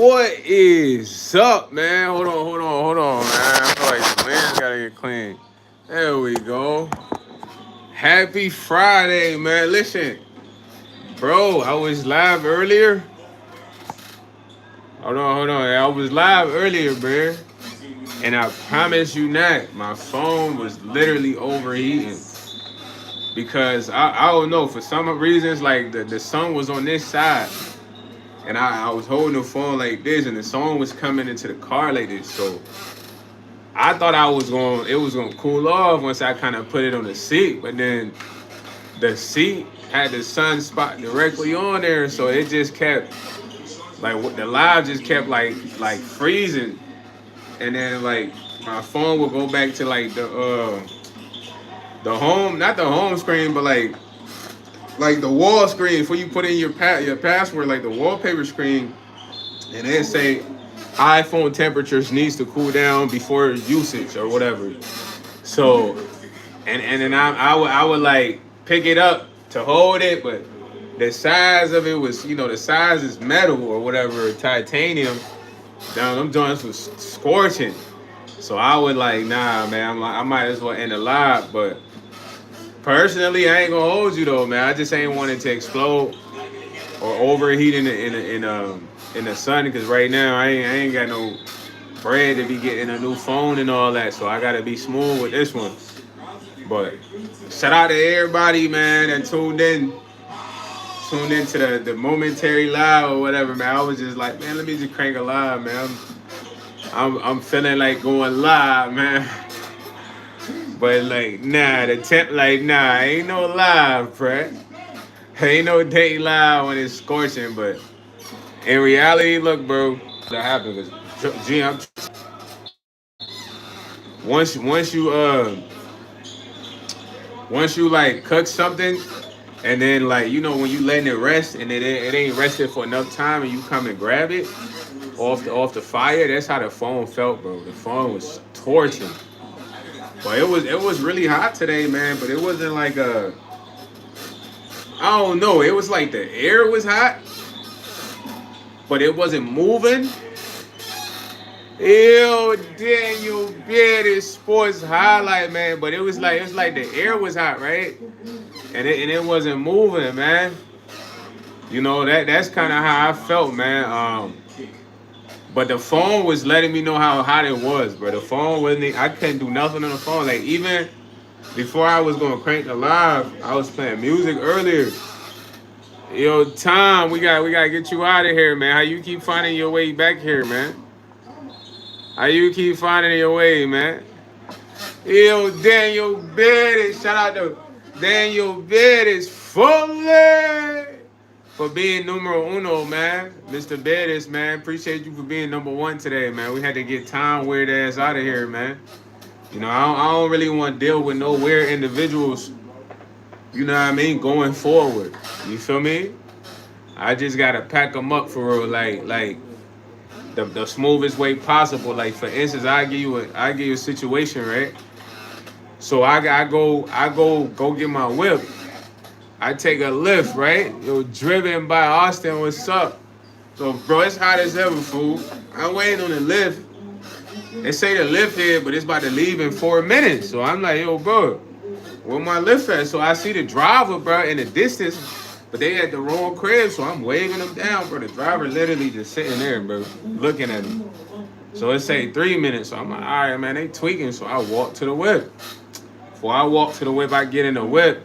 What is up, man? Hold on, man. I feel like the lens gotta get clean. There we go. Happy Friday, man. Listen, bro, I was live earlier. Hold on. I was live earlier, bro. And I promise you not, my phone was literally overheating. Because I don't know, for some reasons, like the sun was on this side. And I was holding the phone like this, and the sun was coming into the car like this. So I thought it was gonna cool off once I kind of put it on the seat, but then the seat had the sun spot directly on there, so it just kept the live just kept like freezing, and then like my phone would go back to like the home, not the home screen, but like the wall screen before you put in your password, like the wallpaper screen, and then say iPhone temperatures needs to cool down before usage or whatever. So and then I would like pick it up to hold it, but the size of it was, the size is metal or whatever, titanium. Down them joints was scorching. So I would like, nah, man. I might as well end the live, but personally, I ain't gonna hold you though, man. I just ain't wanting to explode or overheat in the sun, because right now I ain't got no bread to be getting a new phone and all that, so I gotta be smooth with this one. But shout out to everybody, man, that tuned into the momentary live or whatever, man. I was just like, man, let me just crank a live, man. I'm feeling like going live, man. But like, nah, ain't no live, Brett. Ain't no day live when it's scorching. But in reality, look, bro, that happened because once once you once you like cook something, and then like, when you letting it rest and it ain't rested for enough time, and you come and grab it off the fire, that's how the phone felt, bro. The phone was torching. But it was really hot today, man. But it wasn't like I don't know. It was like the air was hot, but it wasn't moving. Ew, Daniel Beard sports highlight, man. But it was like the air was hot, right? And it wasn't moving, man. That's kind of how I felt, man. But the phone was letting me know how hot it was, bro. The phone wasn't. I couldn't do nothing on the phone. Like, even before I was gonna crank the live, I was playing music earlier. Yo, Tom, we gotta get you out of here, man. How you keep finding your way back here, man? How you keep finding your way, man? Yo, Daniel Bettis. Shout out to Daniel Bettis fully for being numero uno, man. Mr. Bettis, man. Appreciate you for being number one today, man. We had to get Tom weird ass out of here, man. I don't really want to deal with no weird individuals, you know what I mean, going forward. You feel me? I just gotta pack them up for real, like the smoothest way possible. Like, for instance, I give you a situation, right? So I go get my whip. I take a lift, right? Yo, driven by Austin. What's up? So, bro, it's hot as ever, fool. I'm waiting on the lift. They say the lift here, but it's about to leave in 4 minutes. So I'm like, yo, bro, where my lift at? So I see the driver, bro, in the distance, but they at the wrong crib. So I'm waving them down, bro. The driver literally just sitting there, bro, looking at me. So it say 3 minutes. So I'm like, all right, man, they tweaking. So I walk to the whip. Before I walk to the whip, I get in the whip.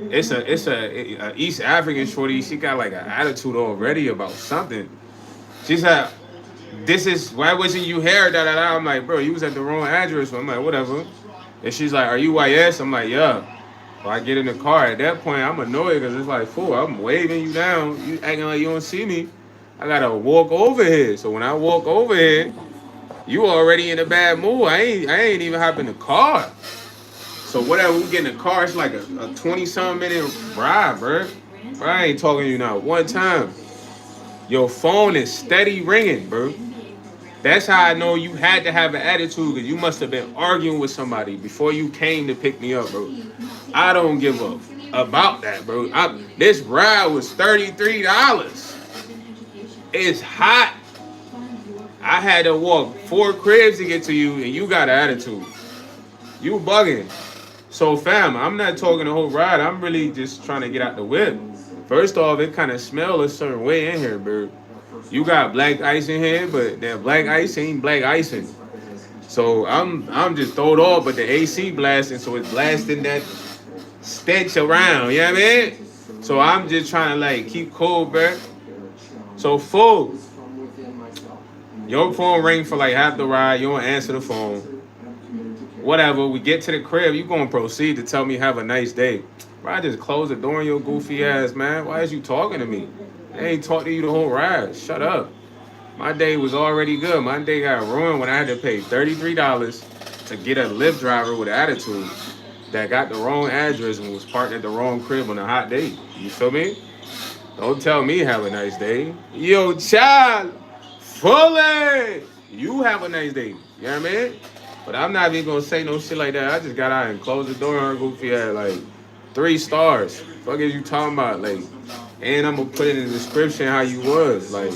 It's a East African shorty. She got like an attitude already about something. She said, "This is why wasn't you here?" Da da da. I'm like, bro, you was at the wrong address. So I'm like, whatever. And she's like, "Are you YS?" I'm like, yeah. So I get in the car. At that point, I'm annoyed because it's like, fool, I'm waving you down. You acting like you don't see me. I gotta walk over here. So when I walk over here, you already in a bad mood. I ain't even hop in the car. So whatever, we get in the car, it's like a 20-some minute ride, bro. Bro, I ain't talking to you now one time. Your phone is steady ringing, bro. That's how I know you had to have an attitude, because you must have been arguing with somebody before you came to pick me up, bro. I don't give a about that, bro. This ride was $33. It's hot. I had to walk 4 cribs to get to you, and you got an attitude. You bugging. So, fam, I'm not talking the whole ride. I'm really just trying to get out the whip. First off, it kind of smells a certain way in here, bro. You got black ice in here, but that black ice ain't black icing. So I'm just throwed off, but the AC blasting, so it's blasting that stench around. You know what I mean? So I'm just trying to like keep cool, bro. So full. Your phone ring for like half the ride. You don't answer the phone. Whatever. We get to the crib. You gonna proceed to tell me have a nice day. Bro, I just close the door on your goofy ass, man. Why is you talking to me? I ain't talk to you the whole ride. Shut up. My day was already good. My day got ruined when I had to pay $33 to get a Lyft driver with attitude that got the wrong address and was parked at the wrong crib on a hot day. You feel me? Don't tell me have a nice day. Yo, child, fully. You have a nice day. You know what I mean? But I'm not even gonna say no shit like that. I just got out and closed the door on her goofy ass like 3 stars. Fuck is you talking about? Like, and I'm gonna put it in the description how you was. Like,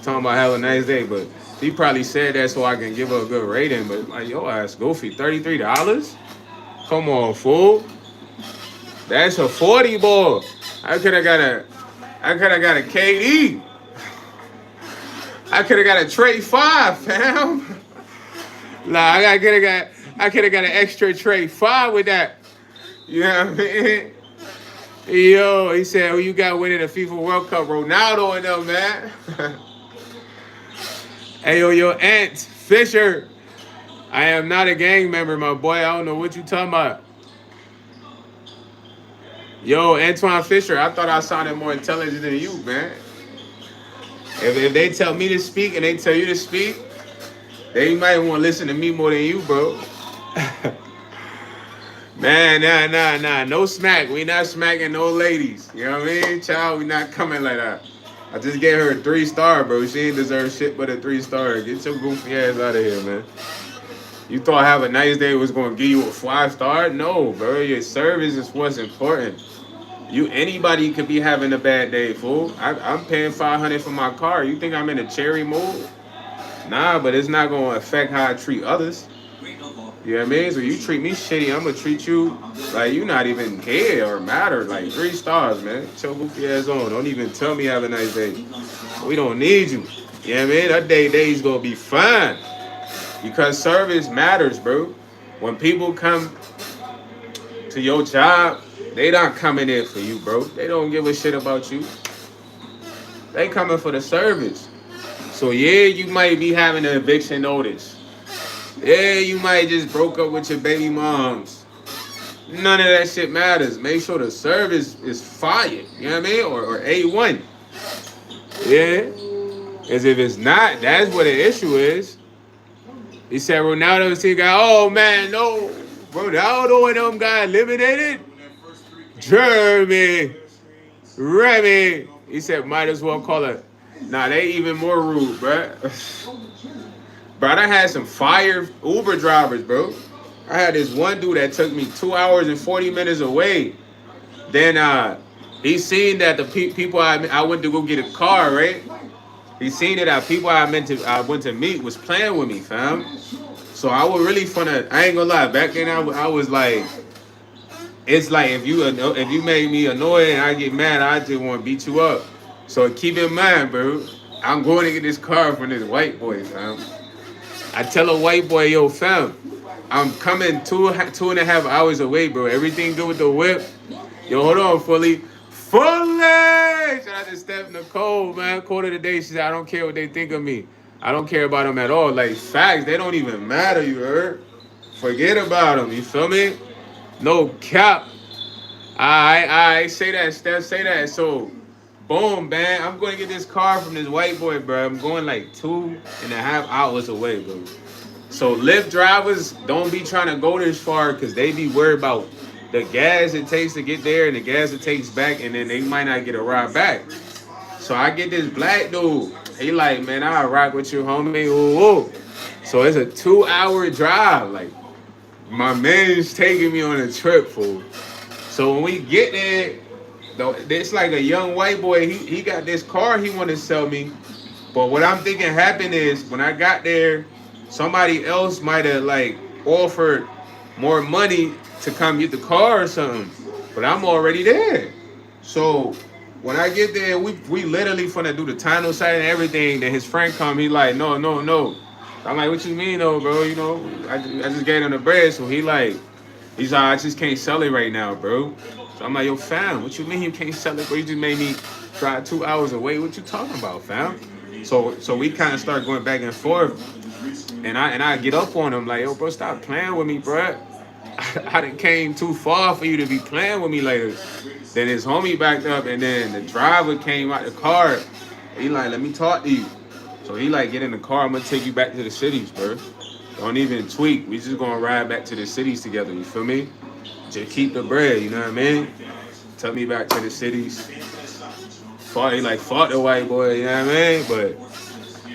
talking about have a nice day, but he probably said that so I can give her a good rating. But like, yo ass goofy, $33? Come on, fool. That's a 40 ball. I could have got a KD. I could have got a Trey 5, fam. Nah, I could have got an extra Trey 5 with that. You know what I mean? Yo, he said, "Who you got winning the FIFA World Cup? Ronaldo and them, man." Hey, yo, your Aunt Fisher. I am not a gang member, my boy. I don't know what you talking about. Yo, Antoine Fisher, I thought I sounded more intelligent than you, man. If they tell me to speak and they tell you to speak, they might want to listen to me more than you, bro. Man, nah. No smack. We not smacking no ladies. You know what I mean? Child, we not coming like that. I just gave her a 3-star, bro. She ain't deserve shit but a 3-star. Get your goofy ass out of here, man. You thought have a nice day was gonna give you a 5-star? No, bro. Your service is what's important. Anybody could be having a bad day, fool. I'm paying $500 for my car. You think I'm in a cherry mood? Nah, but it's not gonna affect how I treat others. You know what I mean? So you treat me shitty, I'm gonna treat you like you not even care or matter. Like 3 stars, man. Get your goofy ass on. Don't even tell me have a nice day. We don't need you. You know what I mean? That day's gonna be fine. Because service matters, bro. When people come to your job, they not coming in for you, bro. They don't give a shit about you. They coming for the service. So yeah, you might be having an eviction notice. Yeah, you might just broke up with your baby moms. None of that shit matters. Make sure the service is fire. You know what I mean? Or A1. Yeah. As if it's not, that's what the issue is. He said Ronaldo's team got, oh man, no. Ronaldo and them got eliminated. Jeremy. Remy. He said might as well call it. Nah, they even more rude, bruh. Bro, I had some fire Uber drivers, bro. I had this one dude that took me 2 hours and 40 minutes away. Then he seen that the people I went to go get a car, right? He seen that people I went to meet was playing with me, fam. So I was really funny. I ain't gonna lie. Back then I was like, it's like if you made me annoyed and I get mad, I just want to beat you up. So keep in mind, bro. I'm going to get this car from this white boy, fam. I tell a white boy, yo, fam, I'm coming 2.5 hours away, bro. Everything good with the whip. Yo, hold on, Fully. Shout out to Steph Nicole, man. Quote of the day, she said, I don't care what they think of me. I don't care about them at all. Like, facts, they don't even matter, you heard? Forget about them, you feel me? No cap. I say that, Steph, say that. So, boom, man. I'm going to get this car from this white boy, bro. I'm going like 2.5 hours away, bro. So Lyft drivers don't be trying to go this far because they be worried about the gas it takes to get there and the gas it takes back, and then they might not get a ride back. So I get this black dude. He like, man, I'll rock with you, homie. Ooh, ooh. So it's a 2-hour drive. Like, my man's taking me on a trip, fool. So when we get there, it's like a young white boy. He got this car he want to sell me. But what I'm thinking happened is when I got there, somebody else might have like offered more money to come get the car or something. But I'm already there. So when I get there, we literally finna do the title site and everything. Then his friend come, he like, no, no, no. I'm like, what you mean though, bro? You know, I just gave him the bread. So he's like, I just can't sell it right now, bro. So I'm like, yo, fam, what you mean you can't sell it, bro? You just made me drive 2 hours away. What you talking about, fam? So we kind of start going back and forth, and I get up on him like, yo, bro, stop playing with me, bro. I done came too far for you to be playing with me later. Then his homie backed up, and then the driver came out the car. He like, let me talk to you. So he like, get in the car. I'm gonna take you back to the cities, bro. Don't even tweak. We just gonna ride back to the cities together. You feel me? Just keep the bread. You know what I mean? Took me back to the cities. Fought the white boy. You know what I mean? But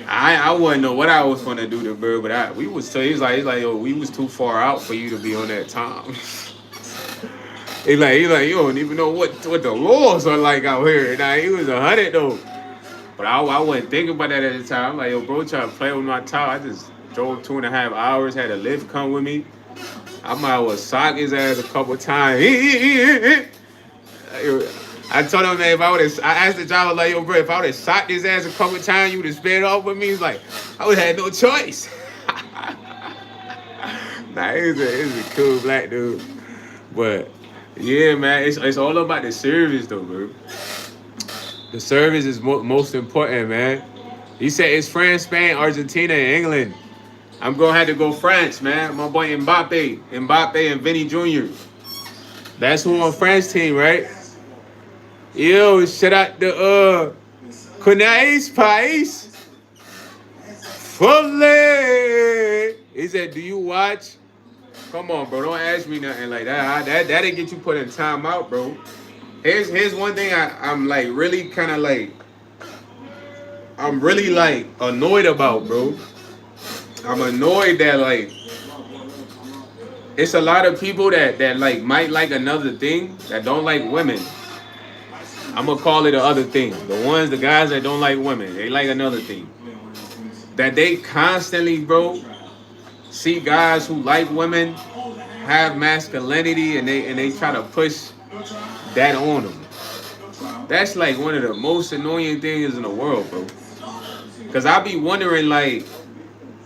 I wouldn't know what I was gonna do to bro. But we was so he's like, yo, we was too far out for you to be on that time. He like, you don't even know what the laws are like out here. Now he was 100 though. But I wasn't thinking about that at the time. I'm like, yo, bro, trying to play with my top. I just drove 2.5 hours, had a lift come with me. I might as well sock his ass a couple times. I told him that if I would have, I asked the driver, like, yo, bro, if I would have socked his ass a couple times, you would have sped off with me. He's like, I would have had no choice. Nah, he's a cool black dude. But, yeah, man, it's all about the service, though, bro. The service is most important, man. He said it's France, Spain, Argentina, and England. I'm going to have to go France, man. My boy Mbappe and Vinny Jr. That's who on France team, right? Yo, shout out the Kunais Pais. Fully. He said, do you watch? Come on, bro. Don't ask me nothing like that. That'll get you put in time out, bro. Here's one thing I'm like really kind of like I'm really like annoyed about, bro. I'm annoyed that like it's a lot of people that like might like another thing that don't like women. I'm gonna call it the other thing. The guys that don't like women, they like another thing. That they constantly, bro, see guys who like women have masculinity and they try to push that on them. That's like one of the most annoying things in the world, bro. Cause I be wondering like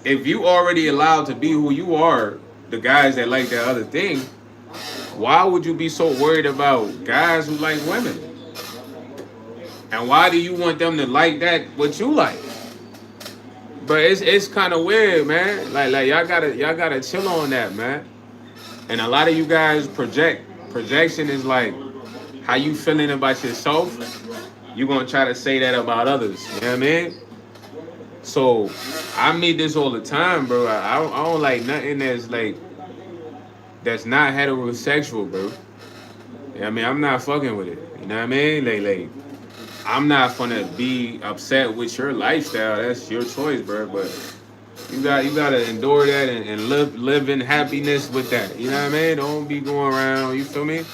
if you already allowed to be who you are, the guys that like that other thing, why would you be so worried about guys who like women? And why do you want them to like that what you like? But it's kind of weird, man. Like y'all gotta chill on that, man. And a lot of you guys projection is like how you feeling about yourself. You gonna try to say that about others. You know what I mean? So I meet this all the time, bro. I don't like nothing that's not heterosexual, bro. You know what I mean? I'm not fucking with it. You know what I mean? Like I'm not gonna be upset with your lifestyle. That's your choice, bro. But you gotta endure that and live in happiness with that. You know what I mean? Don't be going around. You feel me?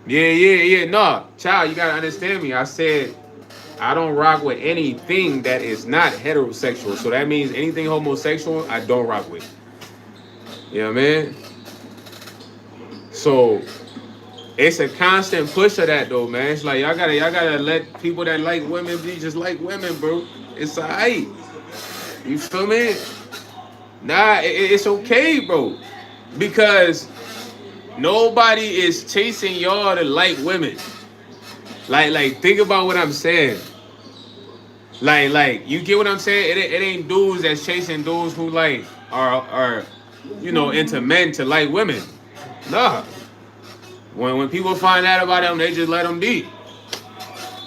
Yeah. No, child, you gotta understand me. I said I don't rock with anything that is not heterosexual. So that means anything homosexual, I don't rock with. You know what I mean? So it's a constant push of that though, man. It's like y'all gotta let people that like women be just like women, bro. It's alright. You feel me? Nah, it's okay, bro. Because nobody is chasing y'all to like women. Like think about what I'm saying. Like you get what I'm saying? It ain't dudes that's chasing dudes who like are into men to like women. Nah. When people find out about them, they just let them be.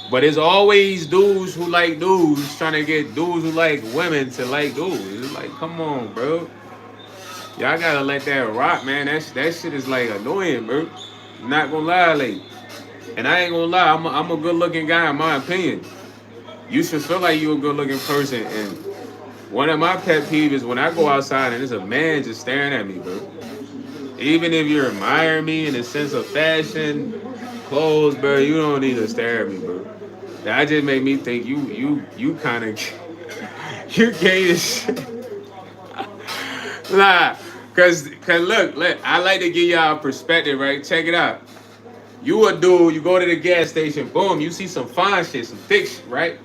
But it's always dudes who like dudes trying to get dudes who like women to like dudes. It's like, come on, bro. Y'all gotta let that rock, man. That shit is like annoying, bro. Not gonna lie, like. And I ain't gonna lie, I'm a good looking guy in my opinion. You should feel like you're a good looking person. And one of my pet peeves is when I go outside and there's a man just staring at me, bro. Even if you admire me in the sense of fashion, clothes, bro, you don't need to stare at me, bro. That just made me think you kind of you gay as shit. Nah, cause look, I like to give y'all a perspective, right? Check it out. You a dude, you go to the gas station, boom, you see some fine shit, some thick shit, right?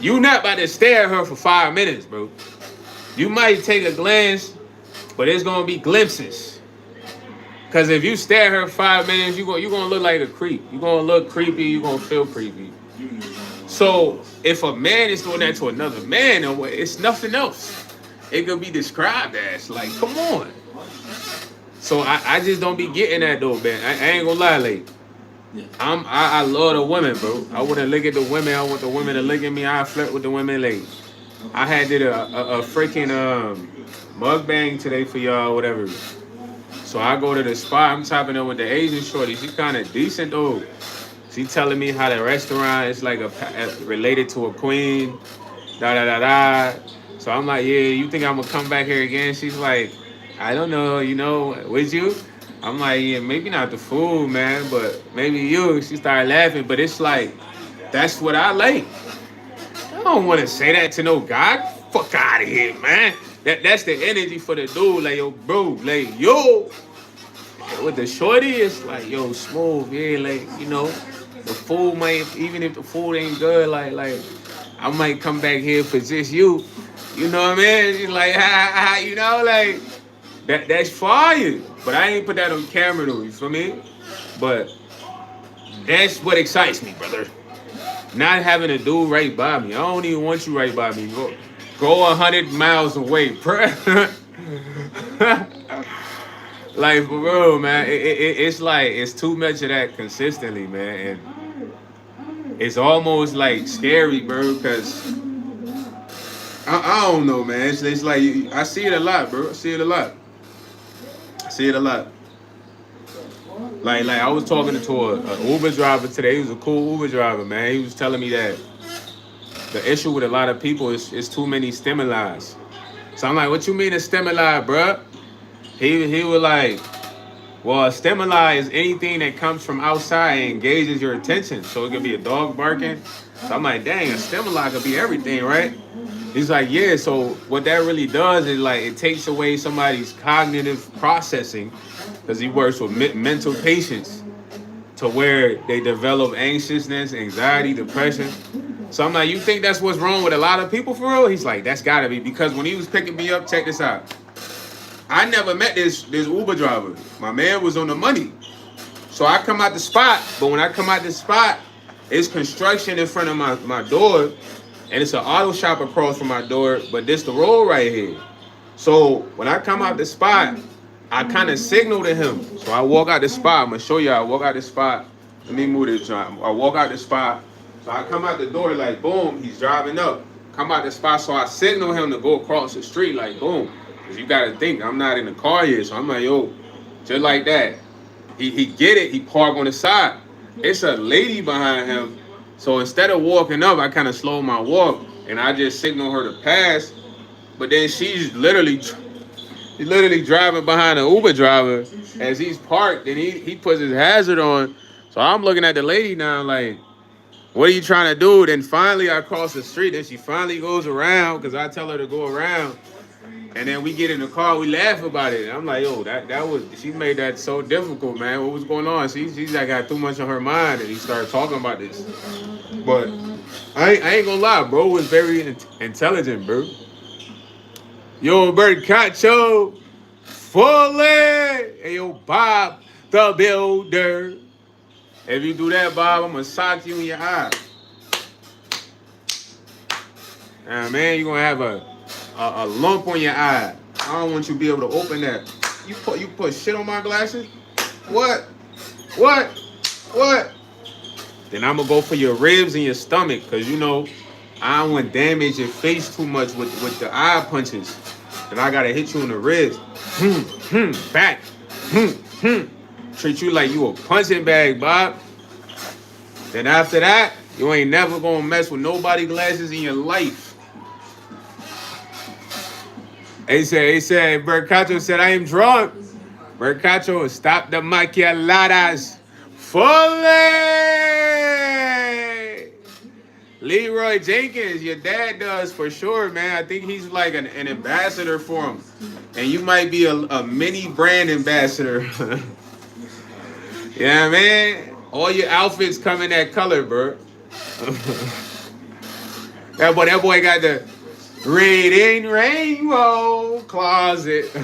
You not about to stare at her for 5 minutes, bro. You might take a glance, but it's gonna be glimpses. Cause if you stare at her 5 minutes, you gonna look like a creep. You gonna look creepy. You gonna feel creepy. So if a man is doing that to another man, it's nothing else. It could be described as like, come on. So I just don't be getting that though, man. I ain't gonna lie, like I love the women, bro. I wouldn't look at the women. I want the women to look at me. I flirt with the women, like I had did a freaking mukbang today for y'all, whatever. So I go to the spot. I'm chopping up with the Asian shorty. She kind of decent though. She telling me how the restaurant is like related to a queen. Da da da da. So I'm like, yeah, you think I'm gonna come back here again? She's like, I don't know, would you? I'm like, yeah, maybe not the food, man, but maybe you. She started laughing, but it's like, that's what I like. I don't want to say that to no guy. Fuck out of here, man. That's the energy for the dude, like yo, bro, like yo. With the shorty, it's like yo, smooth, yeah, like the food might, even if the food ain't good, like I might come back here for just you. You know what I mean? She's like, like that's fire. But I ain't put that on camera though. You feel me? But that's what excites me, brother. Not having a dude right by me. I don't even want you right by me. Go 100 miles away, bro. Like for real, man. It's like it's too much of that consistently, man, and it's almost like scary, bro. Because I don't know, man. It's like I see it a lot, bro. I see it a lot. I see it a lot. Like I was talking to a Uber driver today. He was a cool Uber driver, man. He was telling me that the issue with a lot of people is too many stimuli. So I'm like, what you mean a stimuli, bruh? He was like, well, a stimuli is anything that comes from outside and engages your attention. So it could be a dog barking. So I'm like, dang, a stimuli could be everything, right? He's like, yeah, so what that really does is like it takes away somebody's cognitive processing because he works with mental patients to where they develop anxiousness, anxiety, depression. So I'm like, you think that's what's wrong with a lot of people for real? He's like, that's gotta be because when he was picking me up, check this out. I never met this Uber driver. My man was on the money. So I come out the spot, but when I come out the spot, it's construction in front of my door, and it's an auto shop across from my door, but this the road right here. So when I come out the spot, I kind of signal to him. So I walk out the spot. I'm gonna show you. I walk out the spot. Let me move this. I walk out the spot. So I come out the door like boom. He's driving up. Come out the spot. So I signal him to go across the street like boom. Cause you gotta think I'm not in the car yet. So I'm like yo, just like that. He get it. He park on the side. It's a lady behind him. So instead of walking up, I kind of slow my walk and I just signal her to pass. But then she's literally driving behind an Uber driver as he's parked and he puts his hazard on. So I'm looking at the lady now like, what are you trying to do? Then finally I cross the street and she finally goes around because I tell her to go around. And then we get in the car, we laugh about it. And I'm like, yo, that was, she made that so difficult, man. What was going on? She's like got too much on her mind and he started talking about this. But I ain't gonna lie, bro was very intelligent, bro. Yo, Bert Cacho, fully. Hey, yo, Bob the Builder. If you do that, Bob, I'm gonna sock you in your eye. Man, you're gonna have a lump on your eye. I don't want you to be able to open that. You put shit on my glasses? What? Then I'm gonna go for your ribs and your stomach, cause I don't want to damage your face too much with the eye punches. Then I gotta hit you in the ribs. Back. Treat you like you a punching bag, Bob. Then after that, you ain't never gonna mess with nobody glasses in your life. He said, Bercacho said, I am drunk. Bercacho, stop the macchialadas. Fully! Leroy Jenkins, your dad does for sure, man. I think he's like an ambassador for him. And you might be a mini brand ambassador. Yeah, man. All your outfits come in that color, bro. That boy got the reading rainbow closet.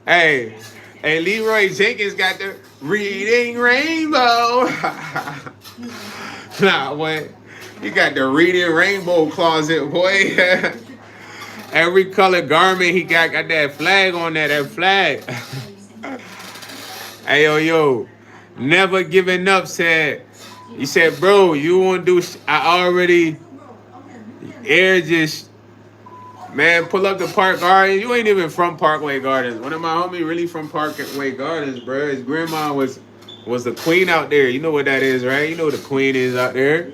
Hey, hey, Leroy Jenkins got the reading rainbow. Nah, boy. You got the reading rainbow closet, boy. Every color garment he got that flag on there, that flag. Hey, yo. Never giving up said, he said, bro, you want to do, I already, air just, man, pull up to Park Gardens. You ain't even from Parkway Gardens. One of my homies really from Parkway Gardens, bro. His grandma was the queen out there. You know what that is, right? You know what the queen is out there.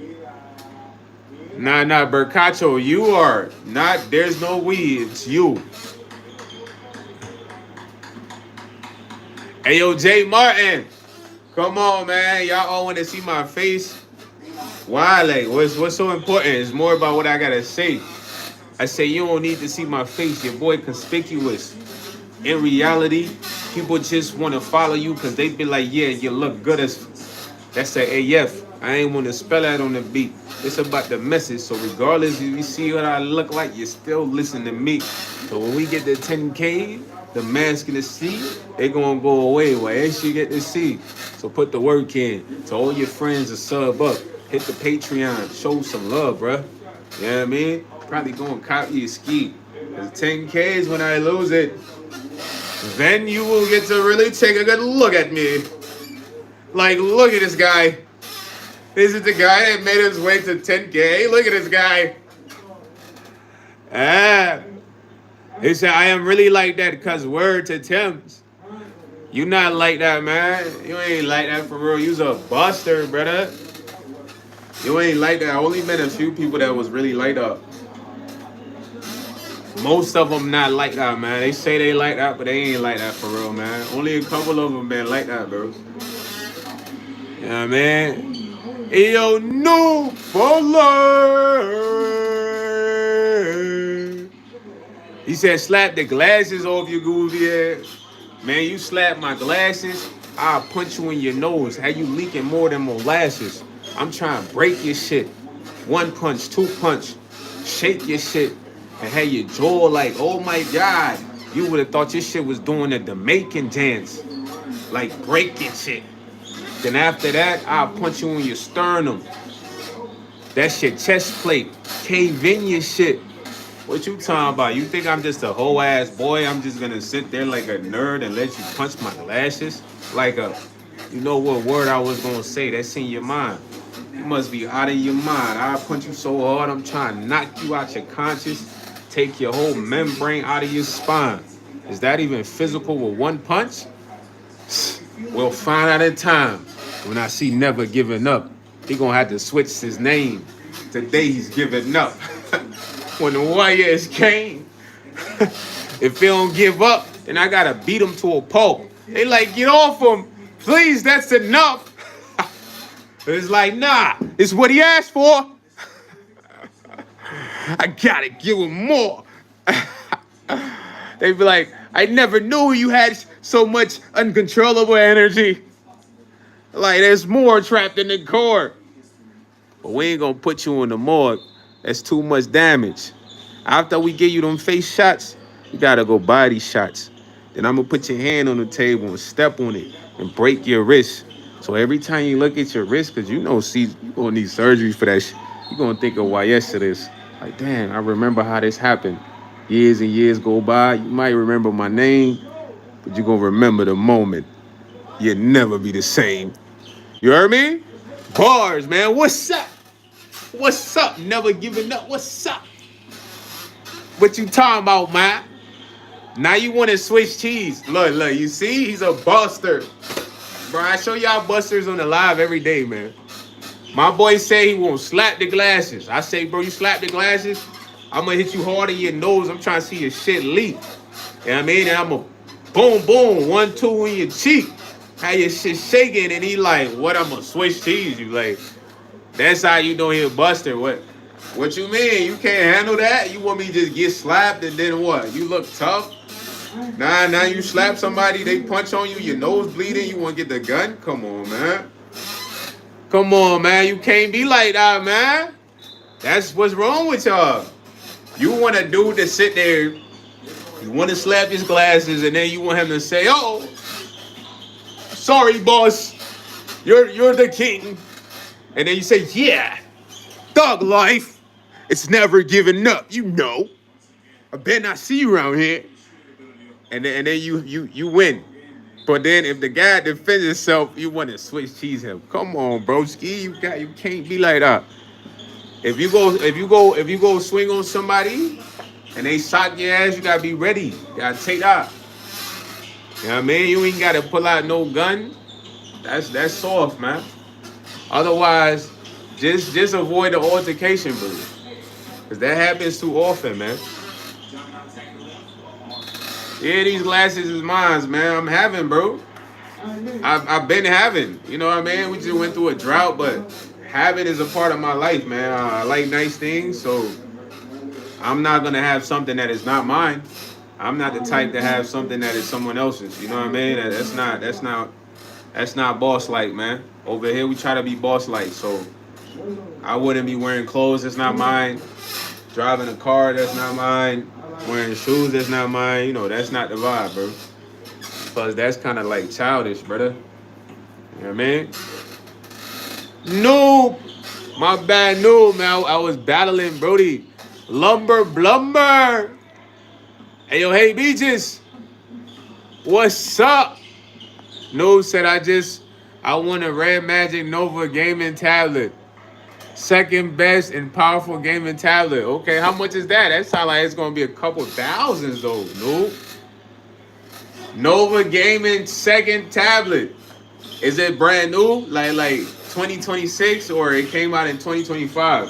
Nah, Bercacho, you are not, there's no we, it's you. Hey, yo, Jay Martin. Come on, man. Y'all all want to see my face. Why? Like, what's so important? It's more about what I got to say. I say, you don't need to see my face. Your boy conspicuous. In reality, people just want to follow you because they be like, yeah, you look good as... That's a AF. I ain't want to spell that on the beat. It's about the message. So regardless if you see what I look like, you still listen to me. So when we get to 10K, the man's gonna see, they gonna go away. Well, they should get to see. So put the work in. To all your friends to sub up. Hit the Patreon. Show some love, bruh. You know what I mean? Probably gonna copy a ski. Cause 10K is when I lose it. Then you will get to really take a good look at me. Like, look at this guy. This is the guy that made his way to 10K. Look at this guy. He said, I am really like that because word to Tim's. You not like that, man. You ain't like that for real. You's a buster, brother. You ain't like that. I only met a few people that was really like that. Most of them not like that, man. They say they like that, but they ain't like that for real, man. Only a couple of them been like that, bro. You know what I mean? Yo, no baller. He said, slap the glasses off your goofy ass. Man, you slap my glasses, I'll punch you in your nose. How you leaking more than molasses? I'm trying to break your shit. 1 punch, 2 punch. Shake your shit. And have your jaw like, oh my God. You would have thought your shit was doing the Jamaican dance. Like breaking shit. Then after that, I'll punch you in your sternum. That's your chest plate. Cave in your shit. What you talking about? You think I'm just a whole ass boy? I'm just gonna sit there like a nerd and let you punch my lashes? Like a, you know what word I was gonna say? That's in your mind. You must be out of your mind. I'll punch you so hard, I'm trying to knock you out your conscious, take your whole membrane out of your spine. Is that even physical with 1 punch? We'll find out in time. When I see Never Giving Up, he gonna have to switch his name. Today he's giving up. When the Warriors came, if they don't give up, then I gotta beat him to a pulp. They like, get off him. Please, that's enough. It's like, nah, it's what he asked for. I gotta give him more. They be like, I never knew you had so much uncontrollable energy. Like, there's more trapped in the core. But we ain't gonna put you in the morgue. That's too much damage. After we give you them face shots, you gotta go body shots. Then I'm gonna put your hand on the table and step on it and break your wrist. So every time you look at your wrist, cause you know, see, you gonna need surgery for that shit. You gonna think of YsEats. Like, damn, I remember how this happened. Years and years go by. You might remember my name, but you gonna remember the moment. You'll never be the same. You heard me? Bars, man. What's up? What's up? Never giving up. What's up? What you talking about, man? Now you want to switch cheese. Look, you see? He's a buster. Bro, I show y'all busters on the live every day, man. My boy say he won't slap the glasses. I say, bro, you slap the glasses, I'm going to hit you hard in your nose. I'm trying to see your shit leak. You know what I mean? And I'm going to boom, boom, 1, 2 in your cheek. How your shit shaking. And he like, what, I'm going to switch cheese? You like, That's how you know he a buster. What you mean? You can't handle that? You want me to just get slapped and then what? You look tough? Now you slap somebody, they punch on you, your nose bleeding, you want to get the gun? Come on, man. Come on, man. You can't be like that, man. That's what's wrong with y'all. You want a dude to sit there, you want to slap his glasses, and then you want him to say, "Oh, sorry, boss. You're the king." And then you say, "Yeah, thug life. It's never giving up, you know. I bet not see you around here." And then you win. But then if the guy defends himself, you want to switch cheese him. Come on, broski. You can't be like that. If you go swing on somebody and they sock your ass, you gotta be ready. You gotta take that. You know what I mean? You ain't gotta pull out no gun. That's soft, man. Otherwise, just avoid the altercation, bro. Cause that happens too often, man. Yeah, these glasses is mine, man. I'm having, bro. I've been having. You know what I mean? We just went through a drought, but habit is a part of my life, man. I like nice things, so I'm not gonna have something that is not mine. I'm not the type to have something that is someone else's. You know what I mean? That's not boss like, man. Over here we try to be boss like, so I wouldn't be wearing clothes that's not mine. Driving a car that's not mine. Wearing shoes that's not mine. You know, that's not the vibe, bro. Because that's kind of like childish, brother. You know what I mean? No, my bad, no, man. I was battling Brody. Lumber Blumber. Hey, yo, hey, Beaches. What's up? No said I want a Red Magic Nova gaming tablet. Second best and powerful gaming tablet. Okay, how much is that? That sounds like it's gonna be a couple thousands though. No. Nova Gaming second tablet. Is it brand new? Like 2026 or it came out in 2025?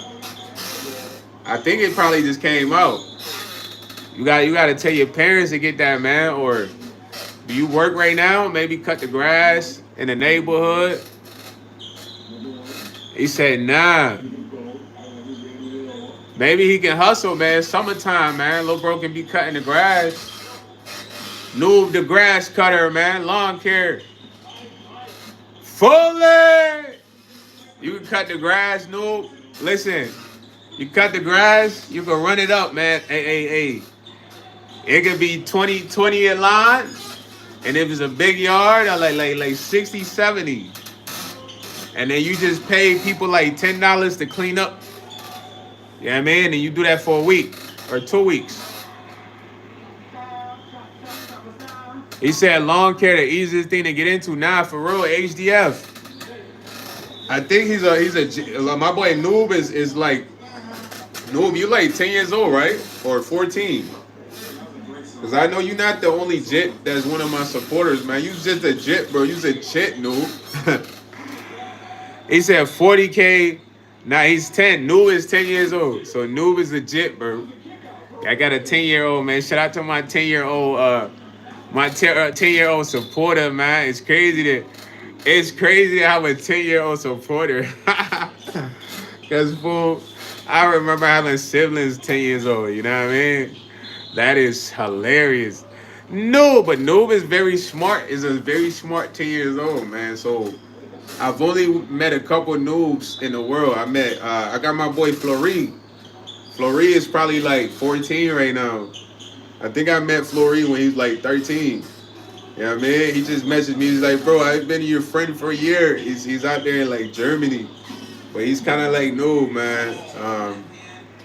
I think it probably just came out. You gotta tell your parents to get that, man. Or do you work right now? Maybe cut the grass in the neighborhood. He said, nah. Maybe he can hustle, man. Summertime, man. Little bro can be cutting the grass. Noob the grass cutter, man. Lawn care. Fully. You can cut the grass, Noob. Listen, you cut the grass, you can run it up, man. Hey. It could be 20 in line. And if it's a big yard, like 60, 70. And then you just pay people like $10 to clean up. You know what I mean? And you do that for a week or 2 weeks. He said lawn care the easiest thing to get into. Nah, for real, HDF. I think he's a my boy Noob is like Noob, you like 10 years old, right? Or 14. Cause I know you're not the only jit that's one of my supporters, man. You just a jit, bro. You's a jit, Noob. He said 40K. Nah, he's 10. Noob is 10 years old. So Noob is legit, bro. I got a 10-year-old, man. Shout out to my 10-year-old, my 10-year-old supporter, man. It's crazy to have a 10-year-old supporter. Cause fool, I remember having siblings 10 years old, you know what I mean? That is hilarious. No, but Noob is very smart. Is a very smart 10 years old, man. So I've only met a couple noobs in the world. I got my boy Fleury. Fleury is probably like 14 right now. I think I met Fleury when he was like 13. You know what I mean? He just messaged me. He's like, bro, I've been your friend for a year. He's out there in like Germany. But he's kind of like noob, man.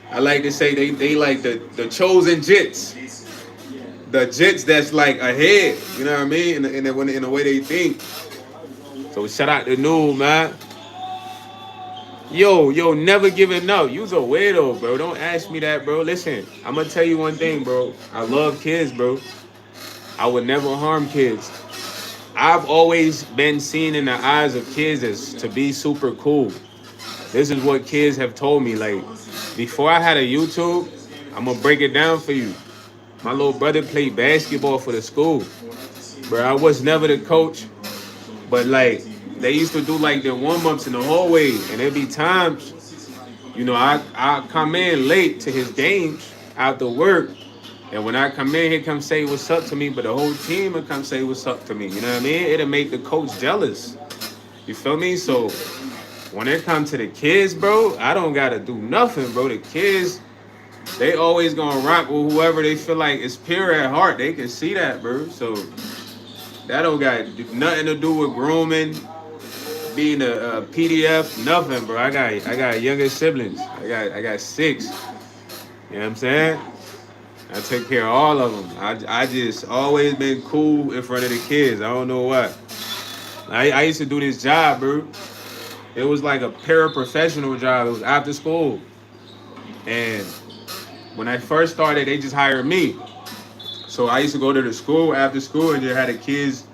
I like to say they like the chosen jits. The jits that's like ahead. You know what I mean? In the way they think. So shout out to Noob, man. Yo, never giving up. You's a weirdo, bro. Don't ask me that, bro. Listen, I'm going to tell you one thing, bro. I love kids, bro. I would never harm kids. I've always been seen in the eyes of kids as to be super cool. This is what kids have told me. Like, before I had a YouTube, I'm going to break it down for you. My little brother played basketball for the school. Bro, I was never the coach. But, like, they used to do like their warm-ups in the hallway, and there'd be times, I come in late to his games after work, and when I come in, he come say what's up to me, but the whole team would come say what's up to me. You know what I mean? It'll make the coach jealous. You feel me? So when it comes to the kids, bro, I don't gotta do nothing, bro. The kids, they always gonna rock with whoever they feel like is pure at heart. They can see that, bro. So that don't got nothing to do with grooming, being a PDF, nothing, bro. I got younger siblings. I got six. You know what I'm saying? I take care of all of them. I just always been cool in front of the kids. I don't know why. I used to do this job, bro. It was like a paraprofessional job. It was after school. And when I first started, they just hired me. So I used to go to the school after school and just had the kids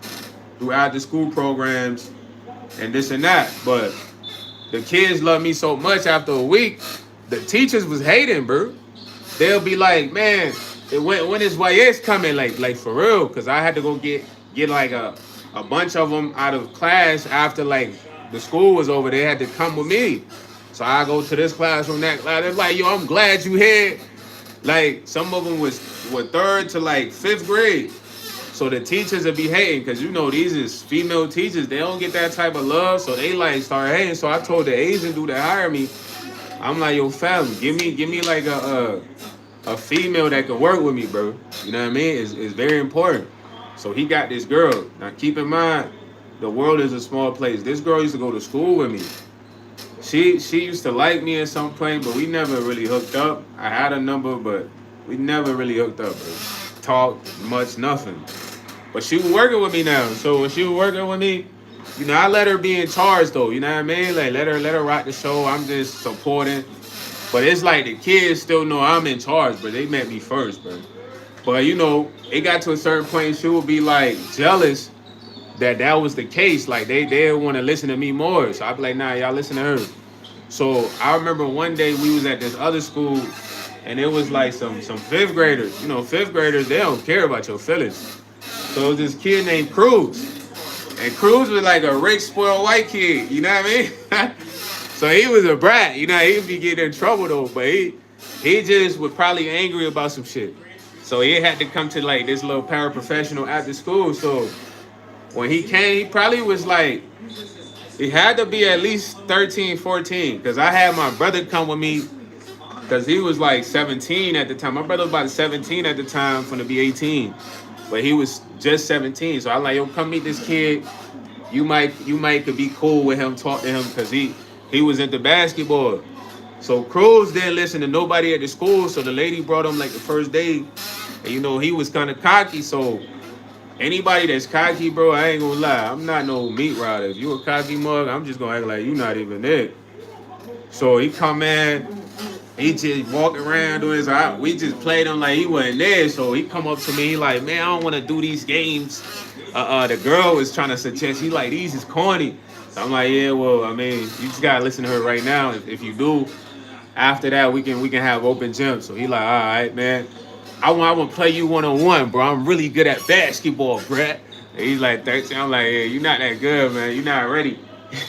do after school programs and this and that. But the kids loved me so much after a week, the teachers was hating, bro. They'll be like, man, when is YS coming? Like for real? Because I had to go get like a bunch of them out of class after like the school was over. They had to come with me. So I go to this classroom, that class. They're like, yo, I'm glad you here. Like some of them were third to like fifth grade. So the teachers would be hating because these is female teachers. They don't get that type of love. So they like start hating. So I told the Asian dude that hired me, I'm like, yo, fam, give me like a female that can work with me, bro. You know what I mean? It's very important. So he got this girl. Now keep in mind, the world is a small place. This girl used to go to school with me. She used to like me at some point, but we never really hooked up. I had a number, but we never really hooked up, bro. Talk much, nothing. But she was working with me now. So when she was working with me, I let her be in charge though. You know what I mean? Like let her rock the show. I'm just supporting. But it's like the kids still know I'm in charge, but they met me first, bro. But it got to a certain point, she would be like jealous that was the case. Like they want to listen to me more. So I'd be like, nah, y'all listen to her. So I remember one day we was at this other school and it was like some fifth graders. Fifth graders, they don't care about your feelings. So it was this kid named Cruz. And Cruz was like a rich, spoiled white kid. You know what I mean? So he was a brat. He'd be getting in trouble though. But he just was probably angry about some shit. So he had to come to like this little paraprofessional after school. So when he came, he probably was like, he had to be at least 13, 14. Because I had my brother come with me because he was like 17 at the time. My brother was about 17 at the time, finna be 18. But he was just 17. So I was like, yo, come meet this kid. You might could be cool with him, talk to him, because he was into basketball. So Cruz didn't listen to nobody at the school. So the lady brought him like the first day. And he was kind of cocky. So anybody that's cocky, bro, I ain't gonna lie. I'm not no meat rider. If you a cocky mug, I'm just gonna act like you not even there. So he come in, he just walk around doing his. We just played him like he wasn't there. So he come up to me, he like, man, I don't want to do these games. The girl was trying to suggest, he like, these is corny. So I'm like, yeah, well, I mean, you just gotta listen to her right now. If you do, after that, we can have open gym. So he like, all right, man. I want to play you one-on-one, bro. I'm really good at basketball, bruh. And he's like 13. I'm like, yeah, you're not that good, man. You're not ready.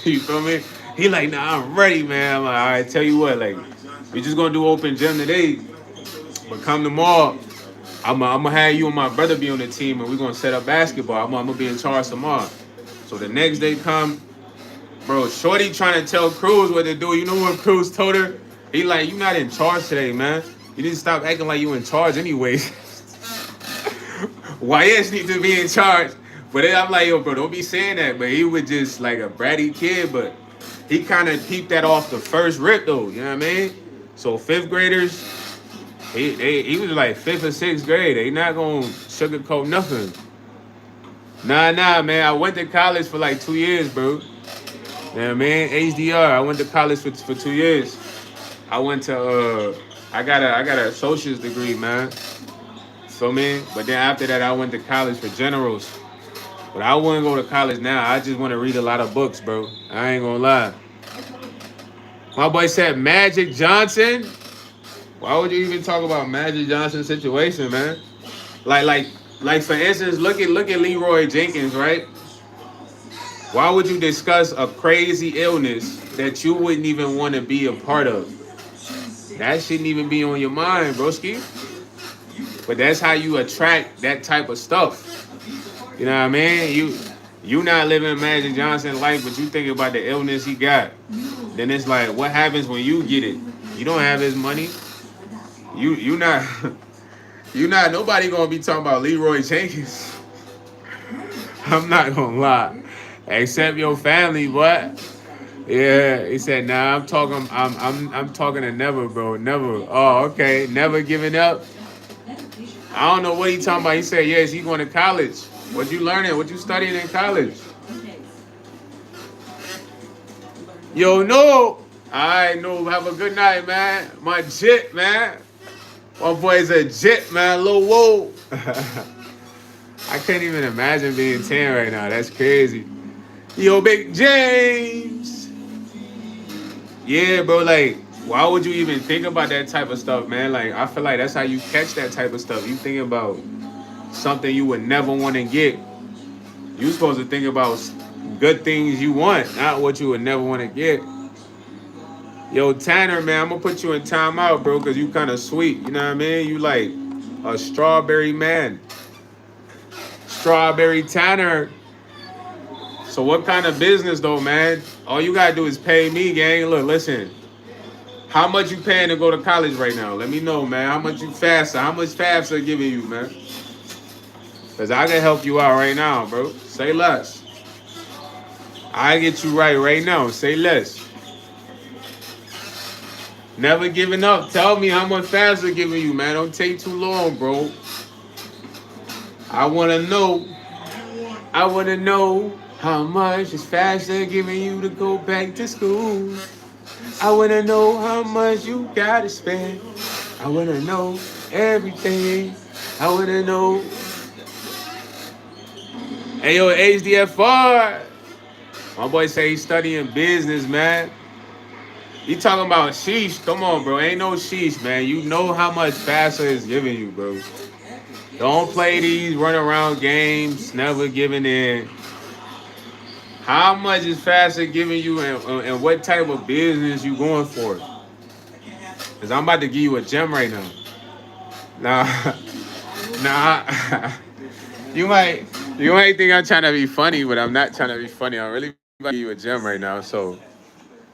You feel me? He like, nah, I'm ready, man. I'm like, all right, tell you what, like, we just going to do open gym today. But come tomorrow, I'm going to have you and my brother be on the team, and we're going to set up basketball. I'm going to be in charge tomorrow. So the next day come, bro, Shorty trying to tell Cruz what to do. You know what Cruz told her? He like, you not in charge today, man. You need to stop acting like you in charge anyways. YS need to be in charge. But then I'm like, yo, bro, don't be saying that. But he was just like a bratty kid. But he kind of peeped that off the first rip, though. You know what I mean? So fifth graders, he was like fifth or sixth grade. They not going to sugarcoat nothing. Nah, man. I went to college for like 2 years, bro. You know what I mean? HDR. I went to college for 2 years. I went to... I got an associate's degree, man. Feel me? But then after that, I went to college for generals. But I wouldn't go to college now. I just want to read a lot of books, bro. I ain't gonna lie. My boy said Magic Johnson. Why would you even talk about Magic Johnson's situation, man? Like for instance, look at Leroy Jenkins, right? Why would you discuss a crazy illness that you wouldn't even want to be a part of? That shouldn't even be on your mind, broski. But that's how you attract that type of stuff. You know what I mean? You not living Magic Johnson life, but you thinking about the illness he got. Then it's like, what happens when you get it? You don't have his money. You not you not nobody gonna be talking about Leroy Jenkins. I'm not gonna lie. Except your family, but yeah, he said, nah, I'm talking to Never, bro. Never. Oh, okay. Never giving up. I don't know what he talking about. He said, yes, he going to college. What you learning? What you studying in college? Yo, no. I know. Have a good night, man. My jit, man. My boy's a jit, man. Lil Whoa. I can't even imagine being 10 right now. That's crazy. Yo, Big James. Yeah, bro. Like, why would you even think about that type of stuff, man? Like, I feel like that's how you catch that type of stuff. You think about something you would never want to get. You supposed to think about good things you want, not what you would never want to get. Yo, Tanner, man, I'm gonna put you in timeout, bro, because you kind of sweet. You know what I mean? You like a strawberry man. Strawberry Tanner. So what kind of business though, man? All you gotta do is pay me, gang. Look, listen. How much you paying to go to college right now? Let me know, man. How much you FAFSA? How much FAFSA giving you, man? Because I can help you out right now, bro. Say less. I get you right now. Say less. Never giving up. Tell me how much FAFSA giving you, man. Don't take too long, bro. I want to know. I want to know how much is FAFSA giving you to go back to school. I want to know how much you got to spend. I want to know everything. I want to know. Hey, yo, HDFR. My boy say he's studying business, man. You talking about sheesh? Come on, bro. Ain't no sheesh, man. You know how much FAFSA is giving you, bro. Don't play these run around games, never giving in. How much is FAFSA giving you and what type of business you going for? Because I'm about to give you a gem right now. Nah. You might think I'm trying to be funny, but I'm not trying to be funny. I'm really about to give you a gem right now. So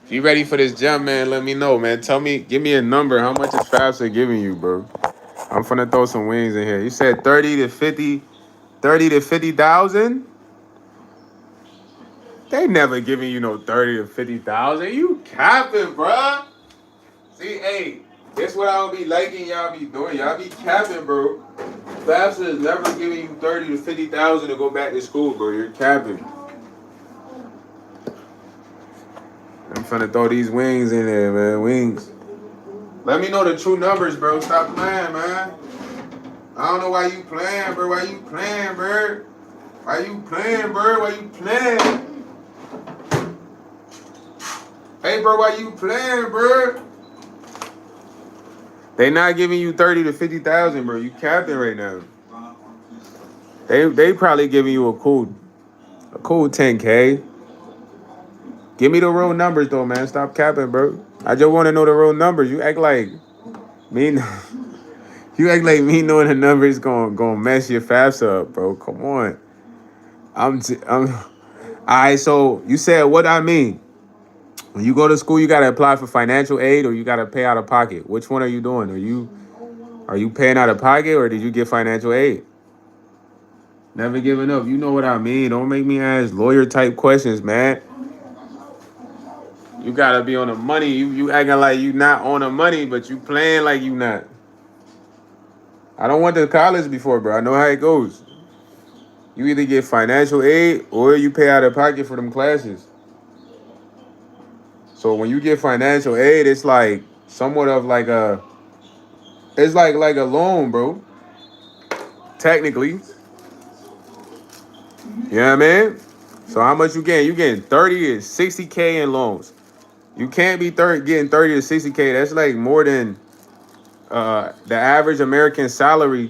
if you ready for this gem, man, let me know, man. Give me a number. How much is FAFSA giving you, bro? I'm finna throw some wings in here. You said 30 to 50, 30 to 50,000? They never giving you no 30 to 50,000. You capping, bruh. See, hey, that's what I'll be liking y'all be doing. Y'all be capping, bro. FAFSA is never giving you 30 to 50,000 to go back to school, bro. You're capping. I'm finna throw these wings in there, man. Wings. Let me know the true numbers, bro. Stop playing, man. I don't know why you playing, bro. Why you playing, bro? Why you playing, bro? Why you playing? Hey, bro, why you playing, bro? They not giving you 30 to 50,000, bro. You capping right now. They probably giving you a cool 10K. Give me the real numbers though, man. Stop capping, bro. I just want to know the real numbers. You act like me. You act like me knowing the numbers gonna mess your FAFSA up, bro. Come on. I'm. All right. So you said what I mean. When you go to school, you gotta apply for financial aid or you gotta pay out of pocket. Which one are you doing? Are you paying out of pocket or did you get financial aid? Never giving up. You know what I mean. Don't make me ask lawyer type questions, man. You gotta be on the money. You acting like you not on the money, but you playing like you not. I don't went to college before, bro. I know how it goes. You either get financial aid or you pay out of pocket for them classes. So when you get financial aid, it's like somewhat of like it's like a loan, bro. Technically. You know what I mean? So how much you getting? You getting 30 to 60K in loans. You can't be getting 30 to 60K. That's like more than the average American salary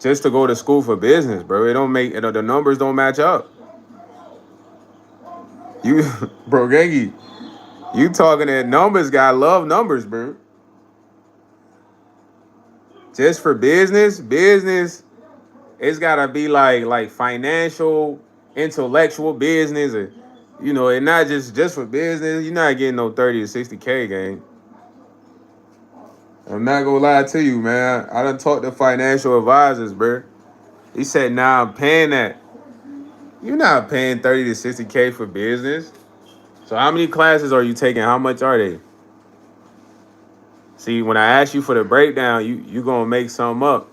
just to go to school for business, bro. It don't make the numbers don't match up. You, bro, Gengi, you talking that numbers, guy. Love numbers, bro. Just for business, it's gotta be like financial, intellectual business, or and not just for business. You're not getting no 30 to 60K game. I'm not gonna lie to you, man. I done talked to financial advisors, bro. He said, "Nah, I'm paying that. You're not paying 30 to 60K for business. So how many classes are you taking? How much are they? See, when I ask you for the breakdown, you gonna make something up.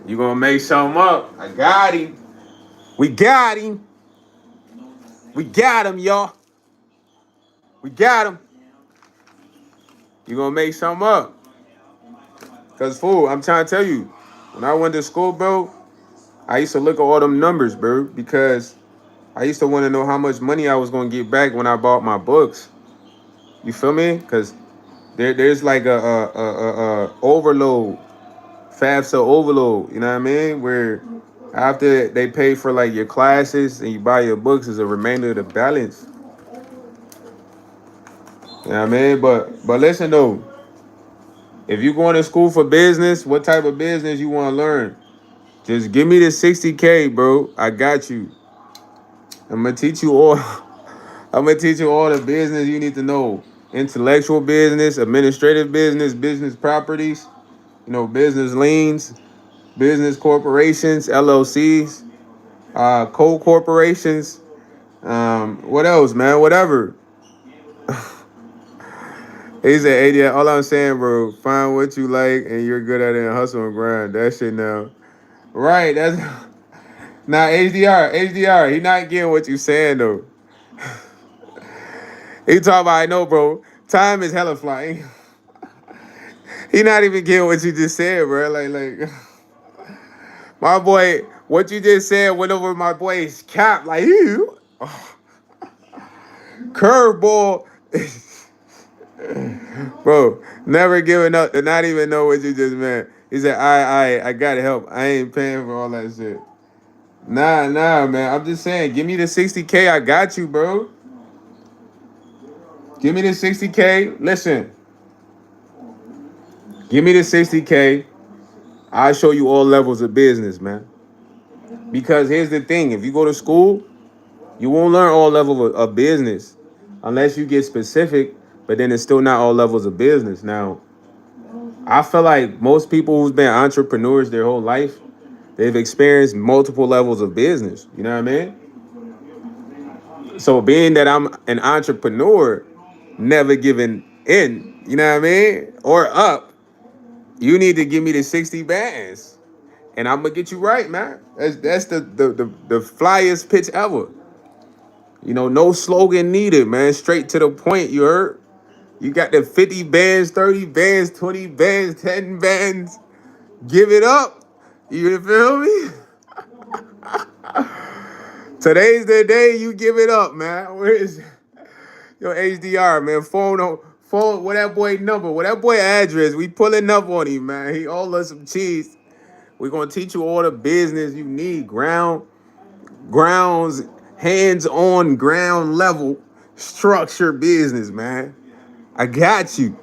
You gonna make something up. I got him. We got him. We got him, y'all. We got him. You gonna make something up. Cause fool, I'm trying to tell you, when I went to school, bro, I used to look at all them numbers, bro, because I used to want to know how much money I was gonna get back when I bought my books. You feel me? Cause there's like a overload, FAFSA overload. You know what I mean? Where after they pay for like your classes and you buy your books, is a remainder of the balance. You know what I mean? But listen though, if you going to school for business, what type of business you want to learn? Just give me the 60K, bro. I got you. I'm gonna teach you all. I'm gonna teach you all the business you need to know: intellectual business, administrative business, business properties, business liens, business corporations, LLCs, co-corporations. What else, man? Whatever. He said, "AD, all I'm saying, bro, find what you like and you're good at it and hustle and grind. That shit now." Right, that's now HDR. He not getting what you saying though. He talking about, I know, bro. Time is hella flying. He not even getting what you just said, bro. Like my boy, what you just said went over my boy's cap. Like you, curveball, bro. Never giving up and not even know what you just meant. He said, I gotta help. I ain't paying for all that shit. Nah, man. I'm just saying, give me the 60K. I got you, bro. Give me the 60K. Listen, give me the 60K. I'll show you all levels of business, man. Because here's the thing: if you go to school, you won't learn all levels of business unless you get specific. But then it's still not all levels of business. Now, I feel like most people who's been entrepreneurs their whole life, they've experienced multiple levels of business. You know what I mean? So being that I'm an entrepreneur, never giving in, you know what I mean? Or up, you need to give me the 60 bands. And I'm gonna get you right, man. That's the flyest pitch ever. No slogan needed, man. Straight to the point, you heard? You got the 50 bands, 30 bands, 20 bands, 10 bands. Give it up. You feel me? Today's the day you give it up, man. Where is your HDR, man? Phone, what that boy number, what that boy address. We pulling up on him, man. He owe us some cheese. We're gonna teach you all the business you need. Grounds, hands-on ground level structure business, man. I got you.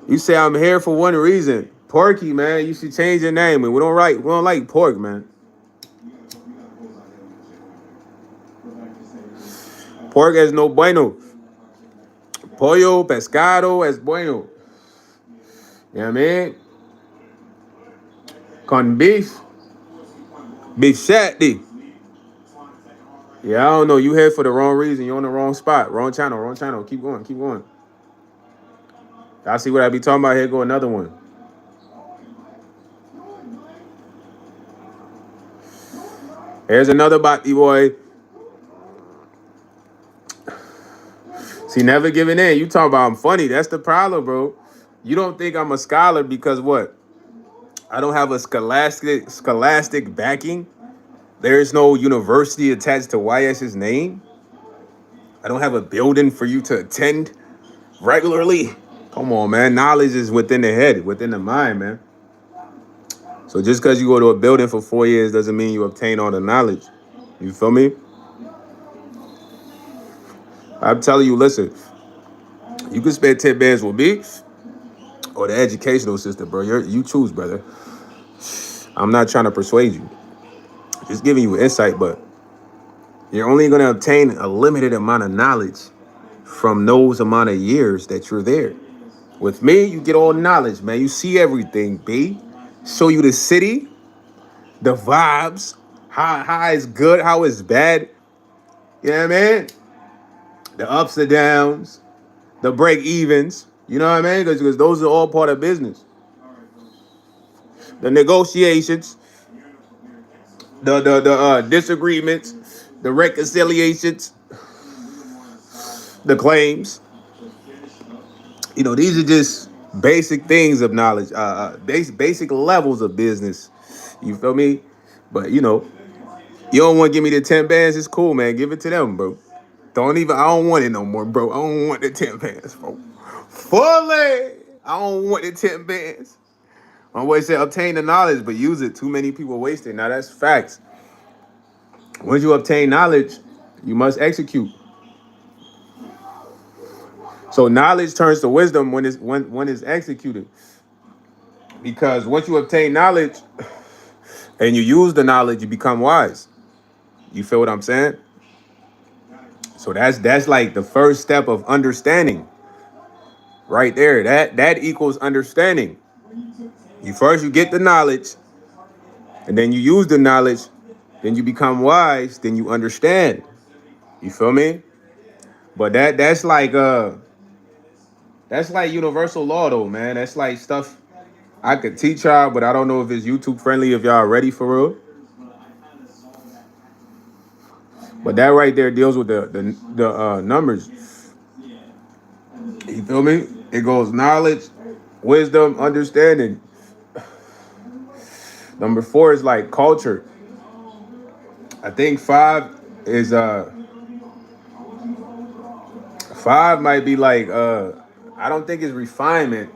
You say I'm here for one reason. Porky, man. You should change your name. And we don't like pork, man. Pork es no bueno. Pollo, pescado es bueno. You know what I mean? Con beef shatty. Yeah, I don't know. You here for the wrong reason. You're on the wrong spot. Wrong channel. Keep going. I see what I be talking about. Here go another one. Here's another body boy. See, never giving in. You talking about I'm funny. That's the problem, bro. You don't think I'm a scholar because what? I don't have a scholastic backing. There is no university attached to YS's name. I don't have a building for you to attend regularly. Come on, man. Knowledge is within the head, within the mind, man. So just because you go to a building for 4 years doesn't mean you obtain all the knowledge. You feel me? I'm telling you, listen, you can spend 10 bands with me or the educational system, bro. You choose, brother. I'm not trying to persuade you. Just giving you insight, but you're only going to obtain a limited amount of knowledge from those amount of years that you're there. With me, you get all knowledge, man. You see everything, B. Show you the city, the vibes, how it's good, how it's bad. You know what I mean? The ups and downs, the break evens. You know what I mean? Because those are all part of business. The negotiations, the disagreements, the reconciliations, the claims. You know, these are just basic things of knowledge, basic levels of business. You feel me? But you know, you don't want to give me the 10 bands. It's cool, man. Give it to them, bro. I don't want it no more, bro. I don't want the 10 bands, bro. Fully. I don't want the 10 bands. I always say obtain the knowledge, but use it. Too many people waste it. Now that's facts. Once you obtain knowledge, you must execute. So knowledge turns to wisdom when it's executed. Because once you obtain knowledge and you use the knowledge, you become wise. You feel what I'm saying? So that's like the first step of understanding. Right there. That equals understanding. You get the knowledge, and then you use the knowledge, then you become wise, then you understand. You feel me? But that's like universal law though, man. That's like stuff I could teach y'all, but I don't know if it's YouTube friendly if y'all ready for real. But that right there deals with the numbers. You feel me? It goes knowledge, wisdom, understanding. Number 4 is like culture. I think 5 might be like I don't think it's refinement.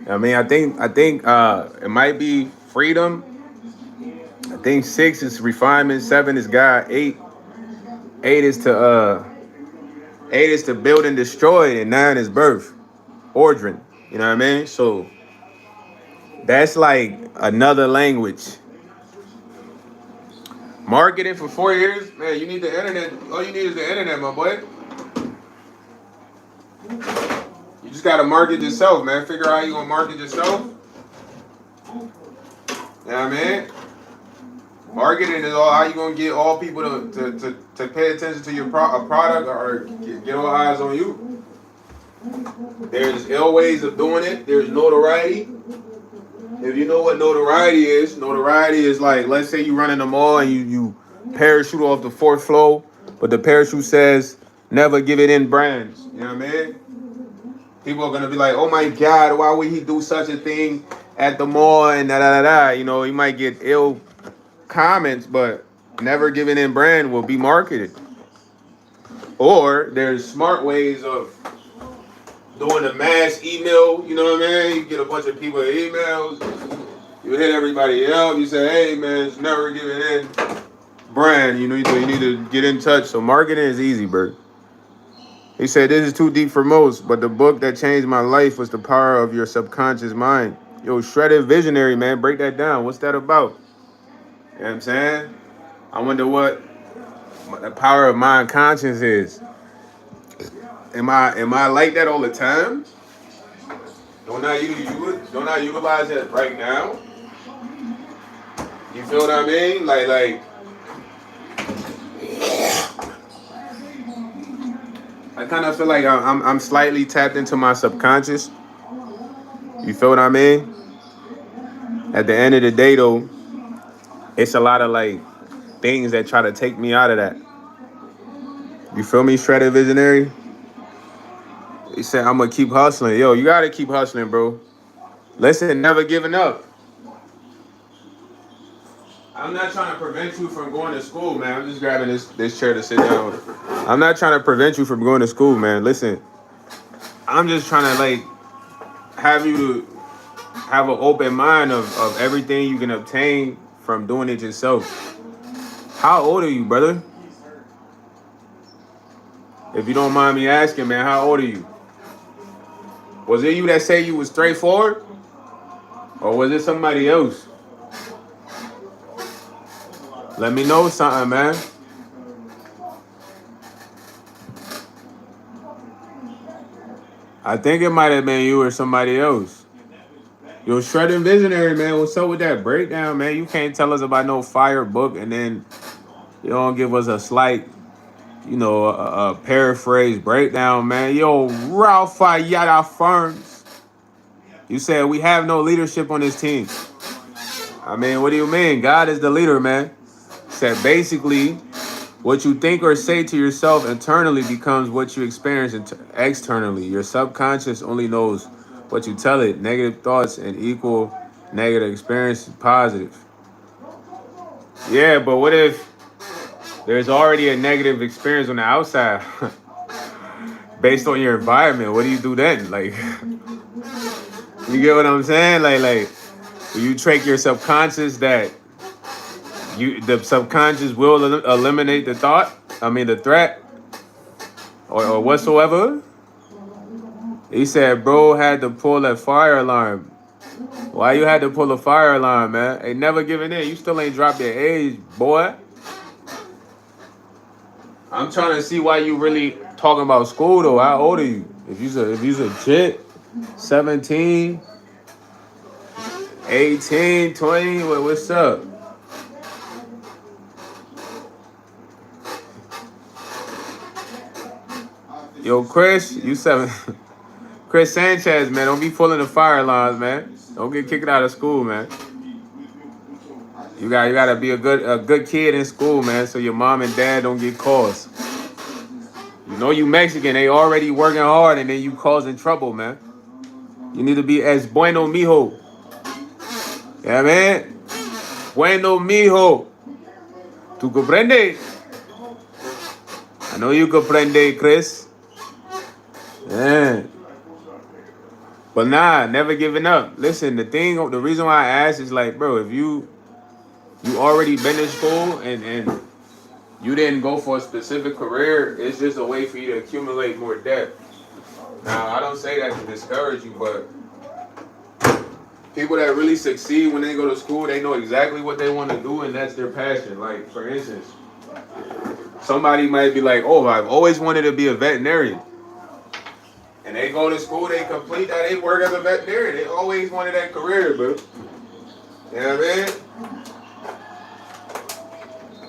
I mean, I think it might be freedom. I think 6 is refinement, 7 is God, 8 is to 8 is to build and destroy, and 9 is birth, ordering. You know what I mean? So that's like another language. Marketing for 4 years, man. You need the internet. All you need is the internet, my boy. You just gotta market yourself, man. Figure out how you gonna market yourself. You know what I mean? Marketing is all how you gonna get all people to pay attention to your product or get all eyes on you. There's ill ways of doing it. There's notoriety. If you know what notoriety is like, let's say you run in the mall and you parachute off the 4th floor, but the parachute says never give it in brands. You know what I mean? People are gonna be like, oh my God, why would he do such a thing at the mall and da da da da? You know, he might get ill comments, but never giving in brand will be marketed. Or there's smart ways of doing a mass email, you know what I mean? You get a bunch of people emails, you hit everybody up, you say, hey man, it's never giving in brand, you need to get in touch. So marketing is easy, bro. He said, this is too deep for most, but the book that changed my life was The Power of Your Subconscious Mind. Yo, Shredded Visionary, man, break that down. What's that about? You know what I'm saying? I wonder what the power of mind conscious is. Am I like that all the time? Don't I utilize it right now? You feel what I mean? Like I kind of feel like I'm slightly tapped into my subconscious. You feel what I mean? At the end of the day, though, it's a lot of like things that try to take me out of that. You feel me, Shredded Visionary? He said, I'm gonna keep hustling. Yo, you gotta keep hustling, bro. Listen, never giving up. I'm not trying to prevent you from going to school, man. I'm just grabbing this chair to sit down. I'm not trying to prevent you from going to school, man. Listen, I'm just trying to like have you have an open mind of everything you can obtain from doing it yourself. How old are you, brother? If you don't mind me asking, man, how old are you? Was it you that said you was straightforward? Or was it somebody else? Let me know something, man. I think it might have been you or somebody else. Yo, Shredding Visionary, man, what's up with that breakdown, man? You can't tell us about no fire book and then you don't give us a slight, a paraphrase breakdown, man. Yo, Ralph Yada Ferns. You said we have no leadership on this team. I mean, what do you mean? God is the leader, man. Said basically, what you think or say to yourself internally becomes what you experience externally. Your subconscious only knows what you tell it. Negative thoughts and equal negative experience is positive. Yeah, but what if there's already a negative experience on the outside based on your environment? What do you do then? Like, you get what I'm saying? Like, you trick your subconscious that the subconscious will eliminate the thought. I mean, the threat or whatsoever. He said, bro had to pull a fire alarm. Why you had to pull a fire alarm, man? Ain't never giving in. You still ain't dropped your age, boy. I'm trying to see why you really talking about school though. How old are you? If you's a chick, 17, 18, 20, what's up? Yo, Chris, you 7. Chris Sanchez, man, don't be pulling the fire alarms, man. Don't get kicked out of school, man. You gotta be a good kid in school, man, so your mom and dad don't get calls. You know you Mexican, they already working hard and then you causing trouble, man. You need to be as bueno mijo. Yeah, man. Bueno mijo. Tu comprende? I know you comprende, Chris. Yeah. But nah, never giving up. Listen, the reason why I asked is like, bro, if you already been in school and you didn't go for a specific career, it's just a way for you to accumulate more debt. Now, I don't say that to discourage you, but people that really succeed when they go to school, they know exactly what they want to do, and that's their passion. Like, for instance, somebody might be like, oh, I've always wanted to be a veterinarian. And they go to school, they complete that, they work as a veterinarian. They always wanted that career, bro. You know what I mean?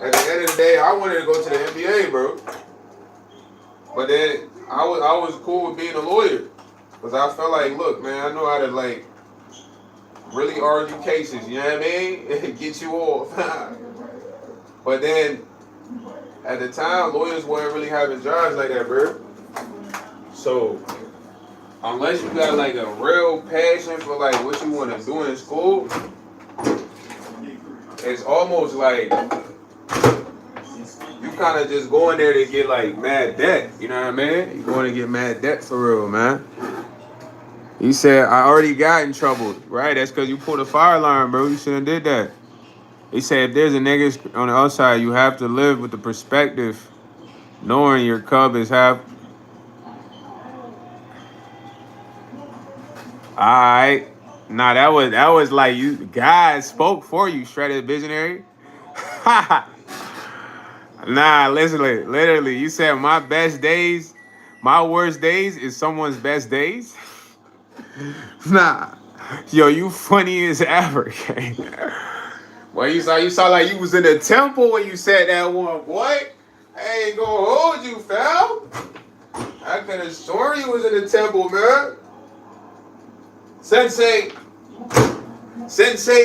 At the end of the day, I wanted to go to the NBA, bro. But then I was cool with being a lawyer. Because I felt like, look, man, I know how to, like, really argue cases, you know what I mean? Get you off. But then, at the time, lawyers weren't really having jobs like that, bro. So, unless you got, like, a real passion for, like, what you want to do in school, it's almost like you kind of just going there to get like mad debt. You know what I mean? You going to get mad debt for real, man. He said, I already got in trouble. Right? That's because you pulled a fire alarm, bro. You shouldn't have did that. He said, if there's a nigga on the outside, you have to live with the perspective, knowing your cub is half. All right. Nah, that was like you. God spoke for you, Shredded Visionary. Nah, listen, literally, you said my best days, my worst days is someone's best days. Nah, yo, you funny as ever, gang. Well, you saw like you was in the temple when you said that one, boy. I ain't gonna hold you, fam. I could have sworn you was in the temple, man. Sensei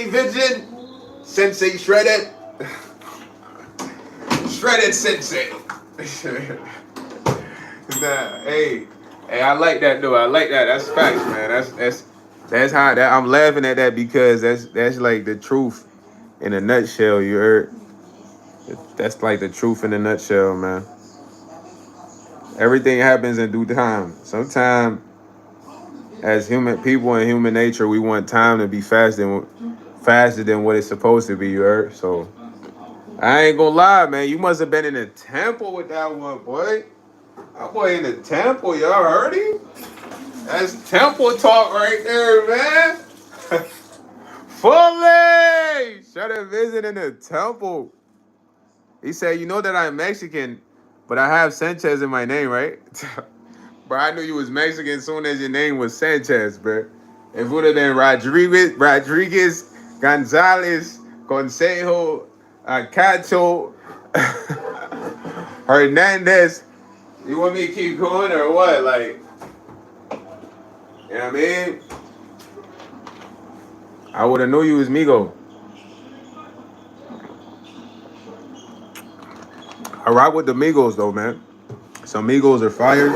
Vision, Sensei Shredded. Shredded Sensei. Nah, hey, I like that though. I like that. That's facts, man. That's how that I'm laughing at that because that's like the truth in a nutshell. You heard? That's like the truth in a nutshell, man. Everything happens in due time. Sometimes, as human people and human nature, we want time to be faster than what it's supposed to be. You heard? So. I ain't gonna lie, man. You must have been in a temple with that one, boy. My boy in the temple, y'all heard him? That's temple talk right there, man. Fully! Should have visited the temple. He said, you know that I'm Mexican, but I have Sanchez in my name, right? Bro, I knew you was Mexican as soon as your name was Sanchez, bro. If it would have been Rodriguez, Gonzalez, Consejo, Cacho, Hernandez, you want me to keep going or what? Like, you know what I mean? I would have knew you was Migo. I rock with the Migos though, man. Some Migos are fire.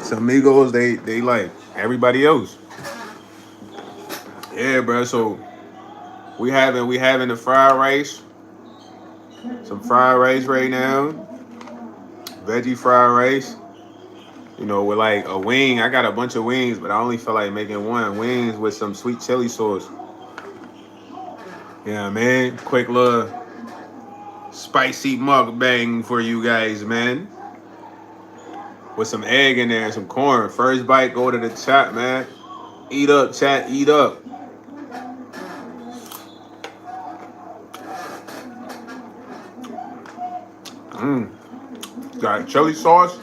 Some Migos, they like everybody else. Yeah, bro. So we having the fried rice. Some fried rice right now. Veggie fried rice. You know, with like a wing. I got a bunch of wings, but I only feel like making one. Wings with some sweet chili sauce. Yeah, man. Quick little spicy mukbang for you guys, man. With some egg in there and some corn. First bite, go to the chat, man. Eat up, chat. Eat up. Mmm. Got chili sauce.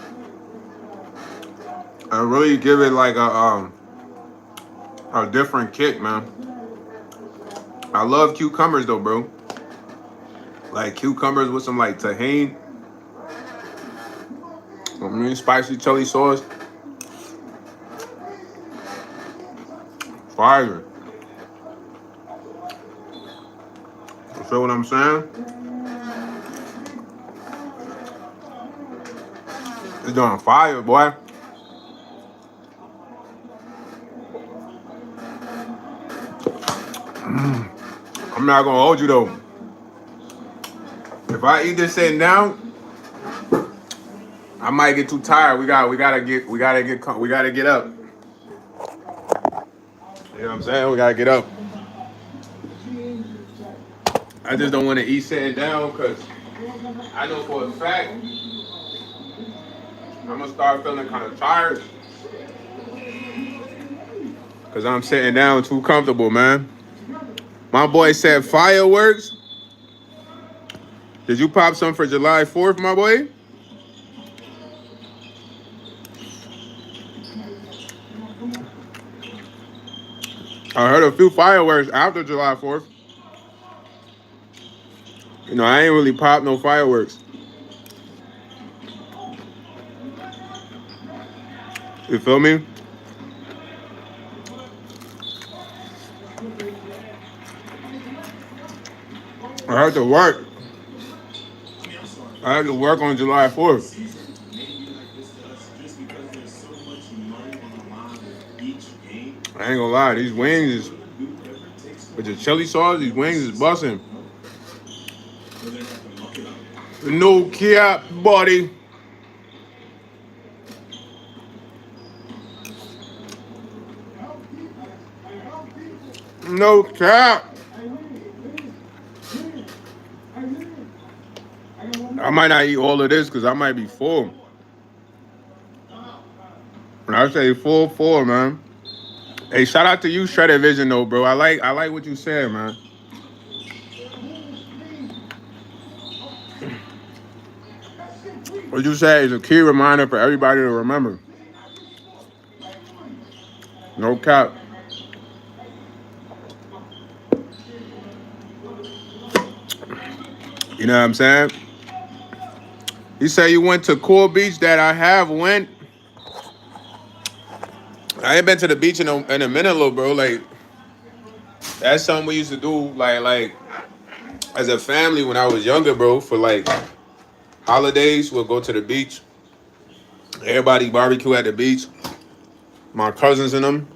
And really give it like a different kick, man. I love cucumbers though, bro. Like cucumbers with some like tahini. I mean, spicy chili sauce. Fire. You feel what I'm saying? It's doing fire, boy. I'm not gonna hold you though. If I eat this sitting down, I might get too tired. We gotta get up. You know what I'm saying? We gotta get up. I just don't want to eat sitting down because I know for a fact I'm gonna start feeling kind of tired because I'm sitting down too comfortable, man. My boy said fireworks. Did you pop some for July 4th, my boy? I heard a few fireworks after July 4th. You know, I ain't really popped no fireworks. You feel me? I had to work. I had to work on July 4th. I ain't gonna lie, these wings is with the chili sauce, these wings is busting. No cap, buddy. No cap. I might not eat all of this because I might be full. When I say full, man. Hey, shout out to you, Shredded Vision, though, bro. I like what you said, man. What you said is a key reminder for everybody to remember. No cap. You know what I'm saying? You say you went to Cool Beach that I have went. I ain't been to the beach in a minute, little bro. Like, that's something we used to do, like as a family when I was younger, bro. For like holidays, we'll go to the beach. Everybody barbecue at the beach. My cousins and them.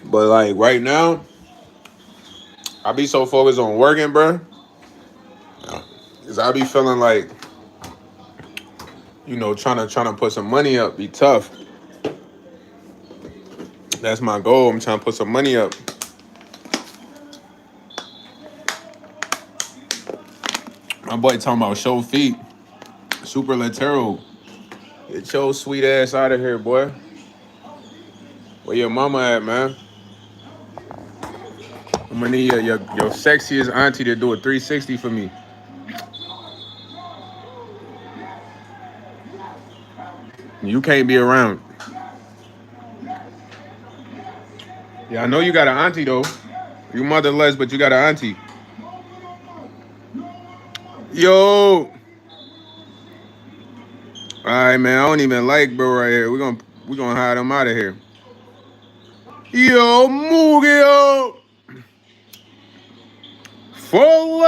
But like right now, I be so focused on working, bro. Cause I be feeling like, you know, trying to put some money up be tough. That's my goal. I'm trying to put some money up. My boy talking about show Super Latero. Get your sweet ass out of here, boy. Where your mama at, man? I'm gonna need your sexiest auntie to do a 360 for me. You can't be around. Yeah, I know you got an auntie though. You motherless, but you got an auntie. Yo. Alright, man. I don't even like bro right here. We gonna hide him out of here. Yo, Mugio. Forward.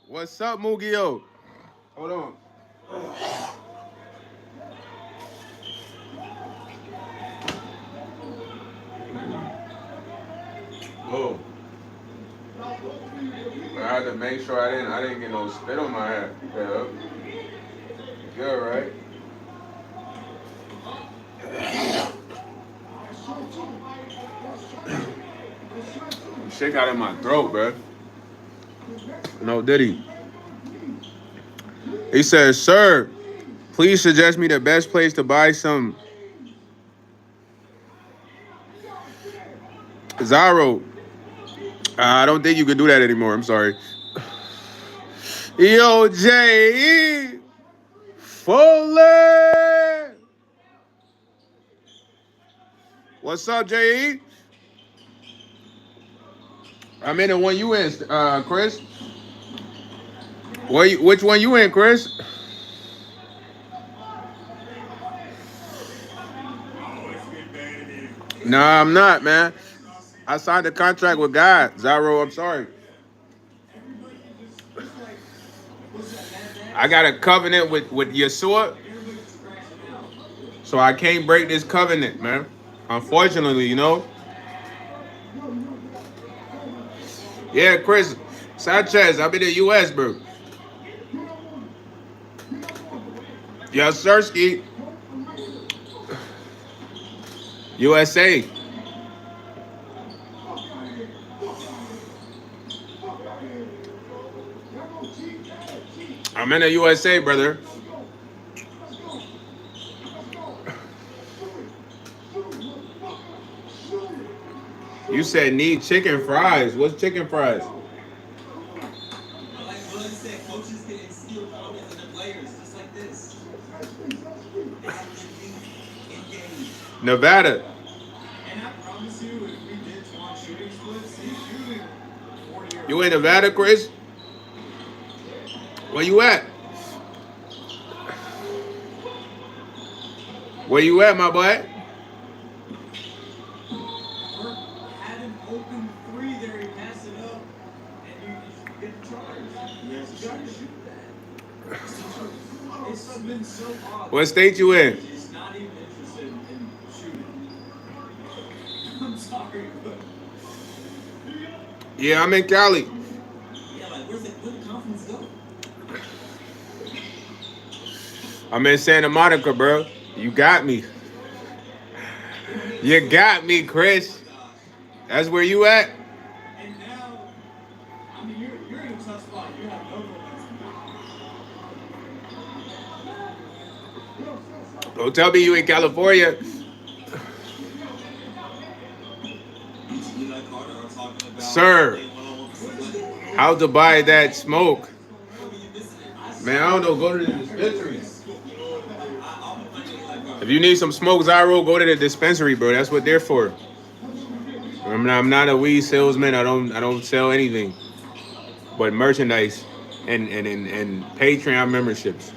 What's up, Mugio? Hold on. Oh. I had to make sure I didn't get no spit on my hat. Yeah. Good, right? Shit got in my throat, bro. No, did he? He says, sir, please suggest me the best place to buy some Zaro. I don't think you can do that anymore. I'm sorry. Yo, J.E. Fuller. What's up, J.E.? I'm in the one you in, Chris. Which one you in, Chris? Nah, I'm not, man. I signed a contract with God. Zaro, I'm sorry. I got a covenant with Yeshua, so I can't break this covenant, man. Unfortunately, you know. Yeah, Chris Sanchez, I'm in the U.S., bro. Yes, Sirski. USA. I'm in the USA, brother. You said need chicken fries. What's chicken fries? Nevada. You in Nevada, Chris? Where you at? Where you at, my boy? What state you in? Yeah, I'm in Cali. I'm in Santa Monica, bro. You got me. You got me, Chris. That's where you at? Don't tell me you in California. Sir, how to buy that smoke? Man, I don't know. Go to the dispensary. If you need some smoke, Zyro, go to the dispensary, bro. That's what they're for. I'm not a weed salesman. I don't sell anything but merchandise and Patreon memberships.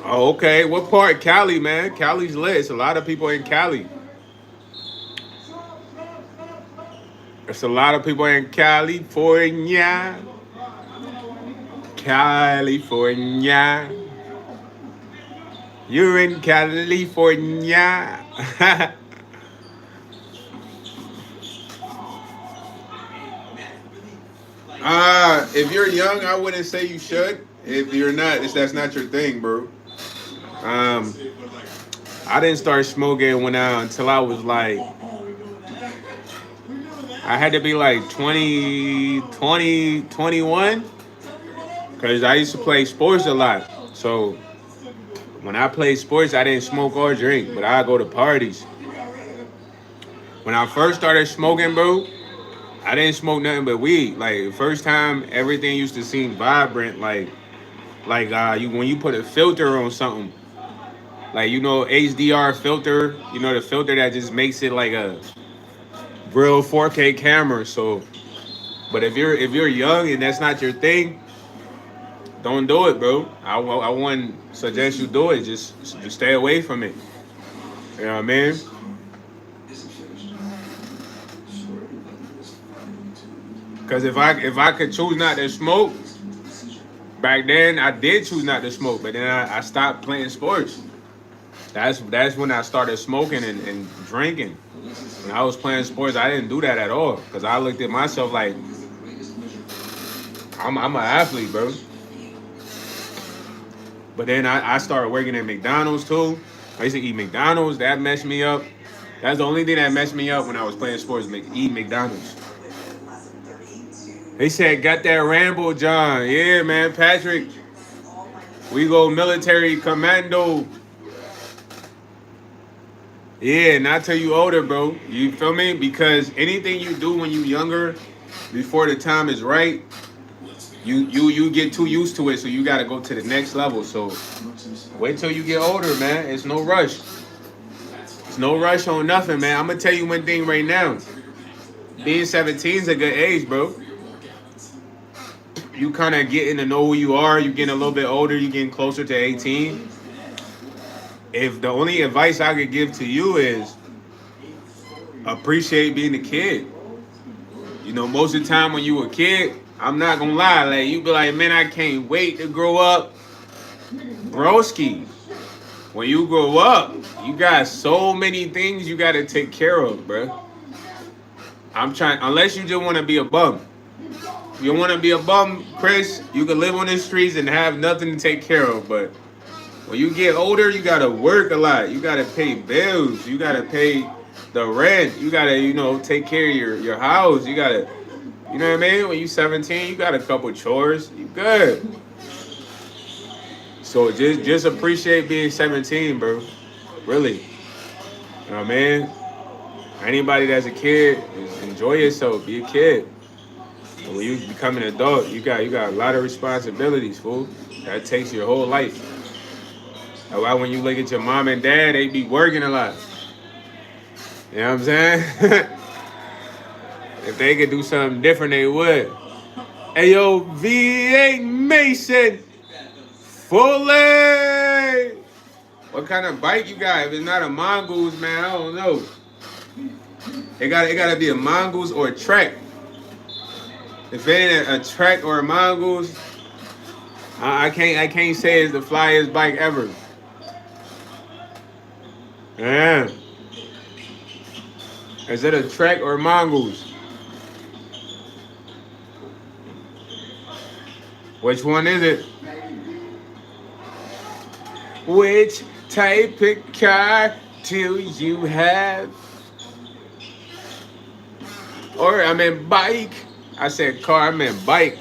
Oh, okay. What part? Cali, man. Cali's lit. It's a lot of people in Cali. There's a lot of people in California. California. You're in California. If you're young, I wouldn't say you should. If you're not, that's not your thing, bro. I didn't start smoking until I was like, I had to be like 20, 20, 21. Cause I used to play sports a lot. So when I played sports, I didn't smoke or drink, but I go to parties. When I first started smoking, bro, I didn't smoke nothing but weed. Like first time, everything used to seem vibrant. Like you when you put a filter on something, like HDR filter. The filter that just makes it like a real 4K camera. So, but if you're young and that's not your thing, don't do it, bro. I wouldn't suggest you do it. Just stay away from it. You know what I mean? Because if I could choose not to smoke, back then I did choose not to smoke, but then I stopped playing sports. That's when I started smoking and drinking. When I was playing sports, I didn't do that at all because I looked at myself like I'm an athlete, bro. But then I started working at McDonald's too. I used to eat McDonald's. That messed me up. That's the only thing that messed me up when I was playing sports. Eat McDonald's. They said, got that Rambo, John. Yeah, man, Patrick. We go military commando. Yeah, not till you older, bro. You feel me? Because anything you do when you younger, before the time is right, you get too used to it, so you gotta go to the next level. So wait till you get older, man. It's no rush. It's no rush on nothing, man. I'm gonna tell you one thing right now. Being 17 is a good age, bro. You kind of getting to know who you are. You getting a little bit older. You getting closer to 18. If the only advice I could give to you is appreciate being a kid. Most of the time when you a kid, I'm not gonna lie, like you be like, man, I can't wait to grow up. Broski, when you grow up, you got so many things you gotta take care of, bro. Unless you just wanna be a bum. If you wanna be a bum, Chris, you can live on the streets and have nothing to take care of, but when you get older, you gotta work a lot. You gotta pay bills. You gotta pay the rent. You gotta, take care of your house. You gotta, you know what I mean? When you 17, you got a couple chores. You good. So just appreciate being 17, bro. Really. You know what I mean? Anybody that's a kid, just enjoy yourself. Be a kid. And when you become an adult, you got a lot of responsibilities, fool. That takes your whole life. That's why when you look at your mom and dad, they be working a lot. You know what I'm saying? If they could do something different, they would. Hey, yo, V8 Mason. Fully. What kind of bike you got? If it's not a mongoose, man, I don't know. It gotta be a mongoose or a trek. If it ain't a trek or a mongoose, I can't say it's the flyest bike ever. Yeah. Is it a trek or a mongoose? Which one is it? Which type of car do you have? Or I meant bike. I said car, I meant bike.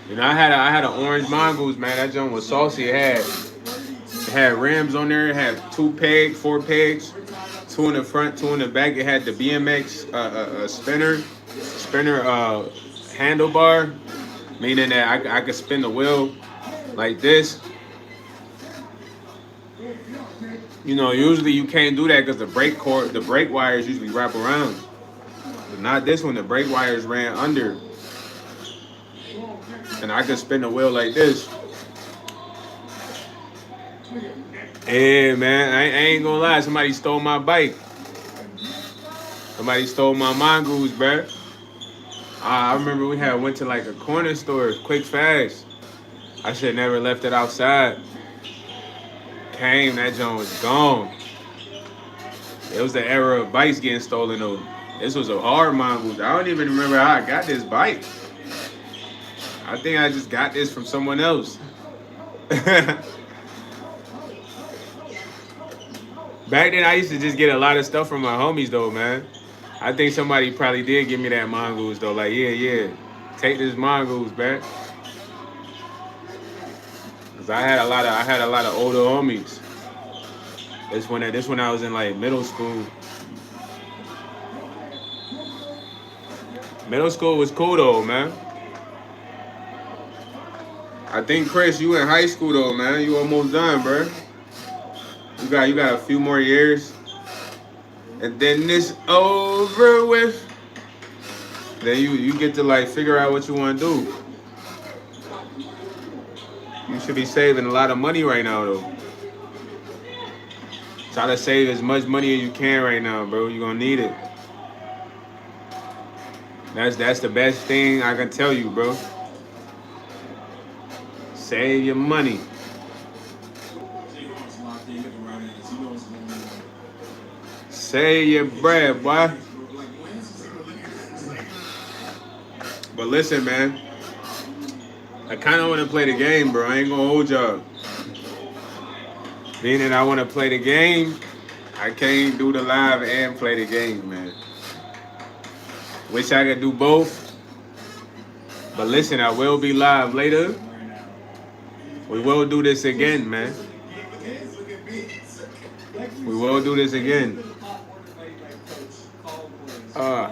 I had an orange mongoose, man. That joint was saucy. It had rims on there. It had 4 pegs, 2 in the front, 2 in the back. It had the BMX spinner handlebar, meaning that I could spin the wheel like this. Usually you can't do that because the brake wires usually wrap around. But not this one. The brake wires ran under, and I could spin the wheel like this. Hey, man, I ain't gonna lie. Somebody stole my bike. Somebody stole my mongoose, bruh. I remember we went to like a corner store, quick fast. I should have never left it outside. Came, that joint was gone. It was the era of bikes getting stolen though. This was a hard mongoose. I don't even remember how I got this bike. I think I just got this from someone else. Back then, I used to just get a lot of stuff from my homies, though, man. I think somebody probably did give me that mongoose, though. Like, yeah, take this mongoose back. Cause I had a lot of older homies. This when I was in like middle school. Middle school was cool though, man. I think Chris, you in high school though, man. You almost done, bro. You got a few more years, and then this over with. Then you get to like figure out what you want to do. You should be saving a lot of money right now though. Try to save as much money as you can right now, bro. You're gonna need it. That's the best thing I can tell you, bro. Save your money. Save your bread, boy. But listen, man. I kind of want to play the game, bro. I ain't gonna hold y'all. Being that I want to play the game, I can't do the live and play the game, man. Wish I could do both. But listen, I will be live later. We will do this again, man. We will do this again. Uh,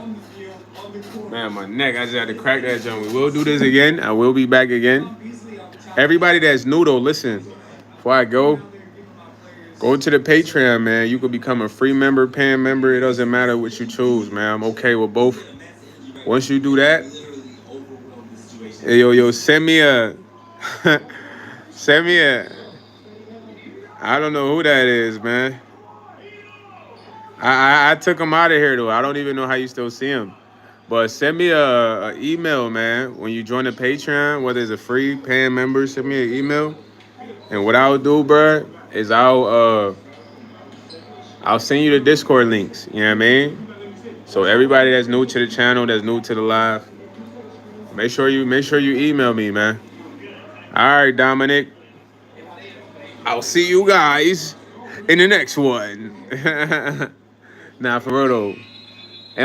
Man, my neck. I just had to crack that joint. We will do this again. I will be back again. Everybody that's new though, listen. Before I go to the Patreon, man. You could become a free member, paying member. It doesn't matter what you choose, man. I'm okay with both. Once you do that, hey, yo, send me a, send me a. I don't know who that is, man. I took him out of here though. I don't even know how you still see him. But send me a email, man. When you join the Patreon, whether it's a free paying member, send me an email. And what I'll do, bro, is I'll send you the Discord links. You know what I mean? So everybody that's new to the channel, that's new to the live, make sure you email me, man. All right, Dominic. I'll see you guys in the next one. Nah, for real though.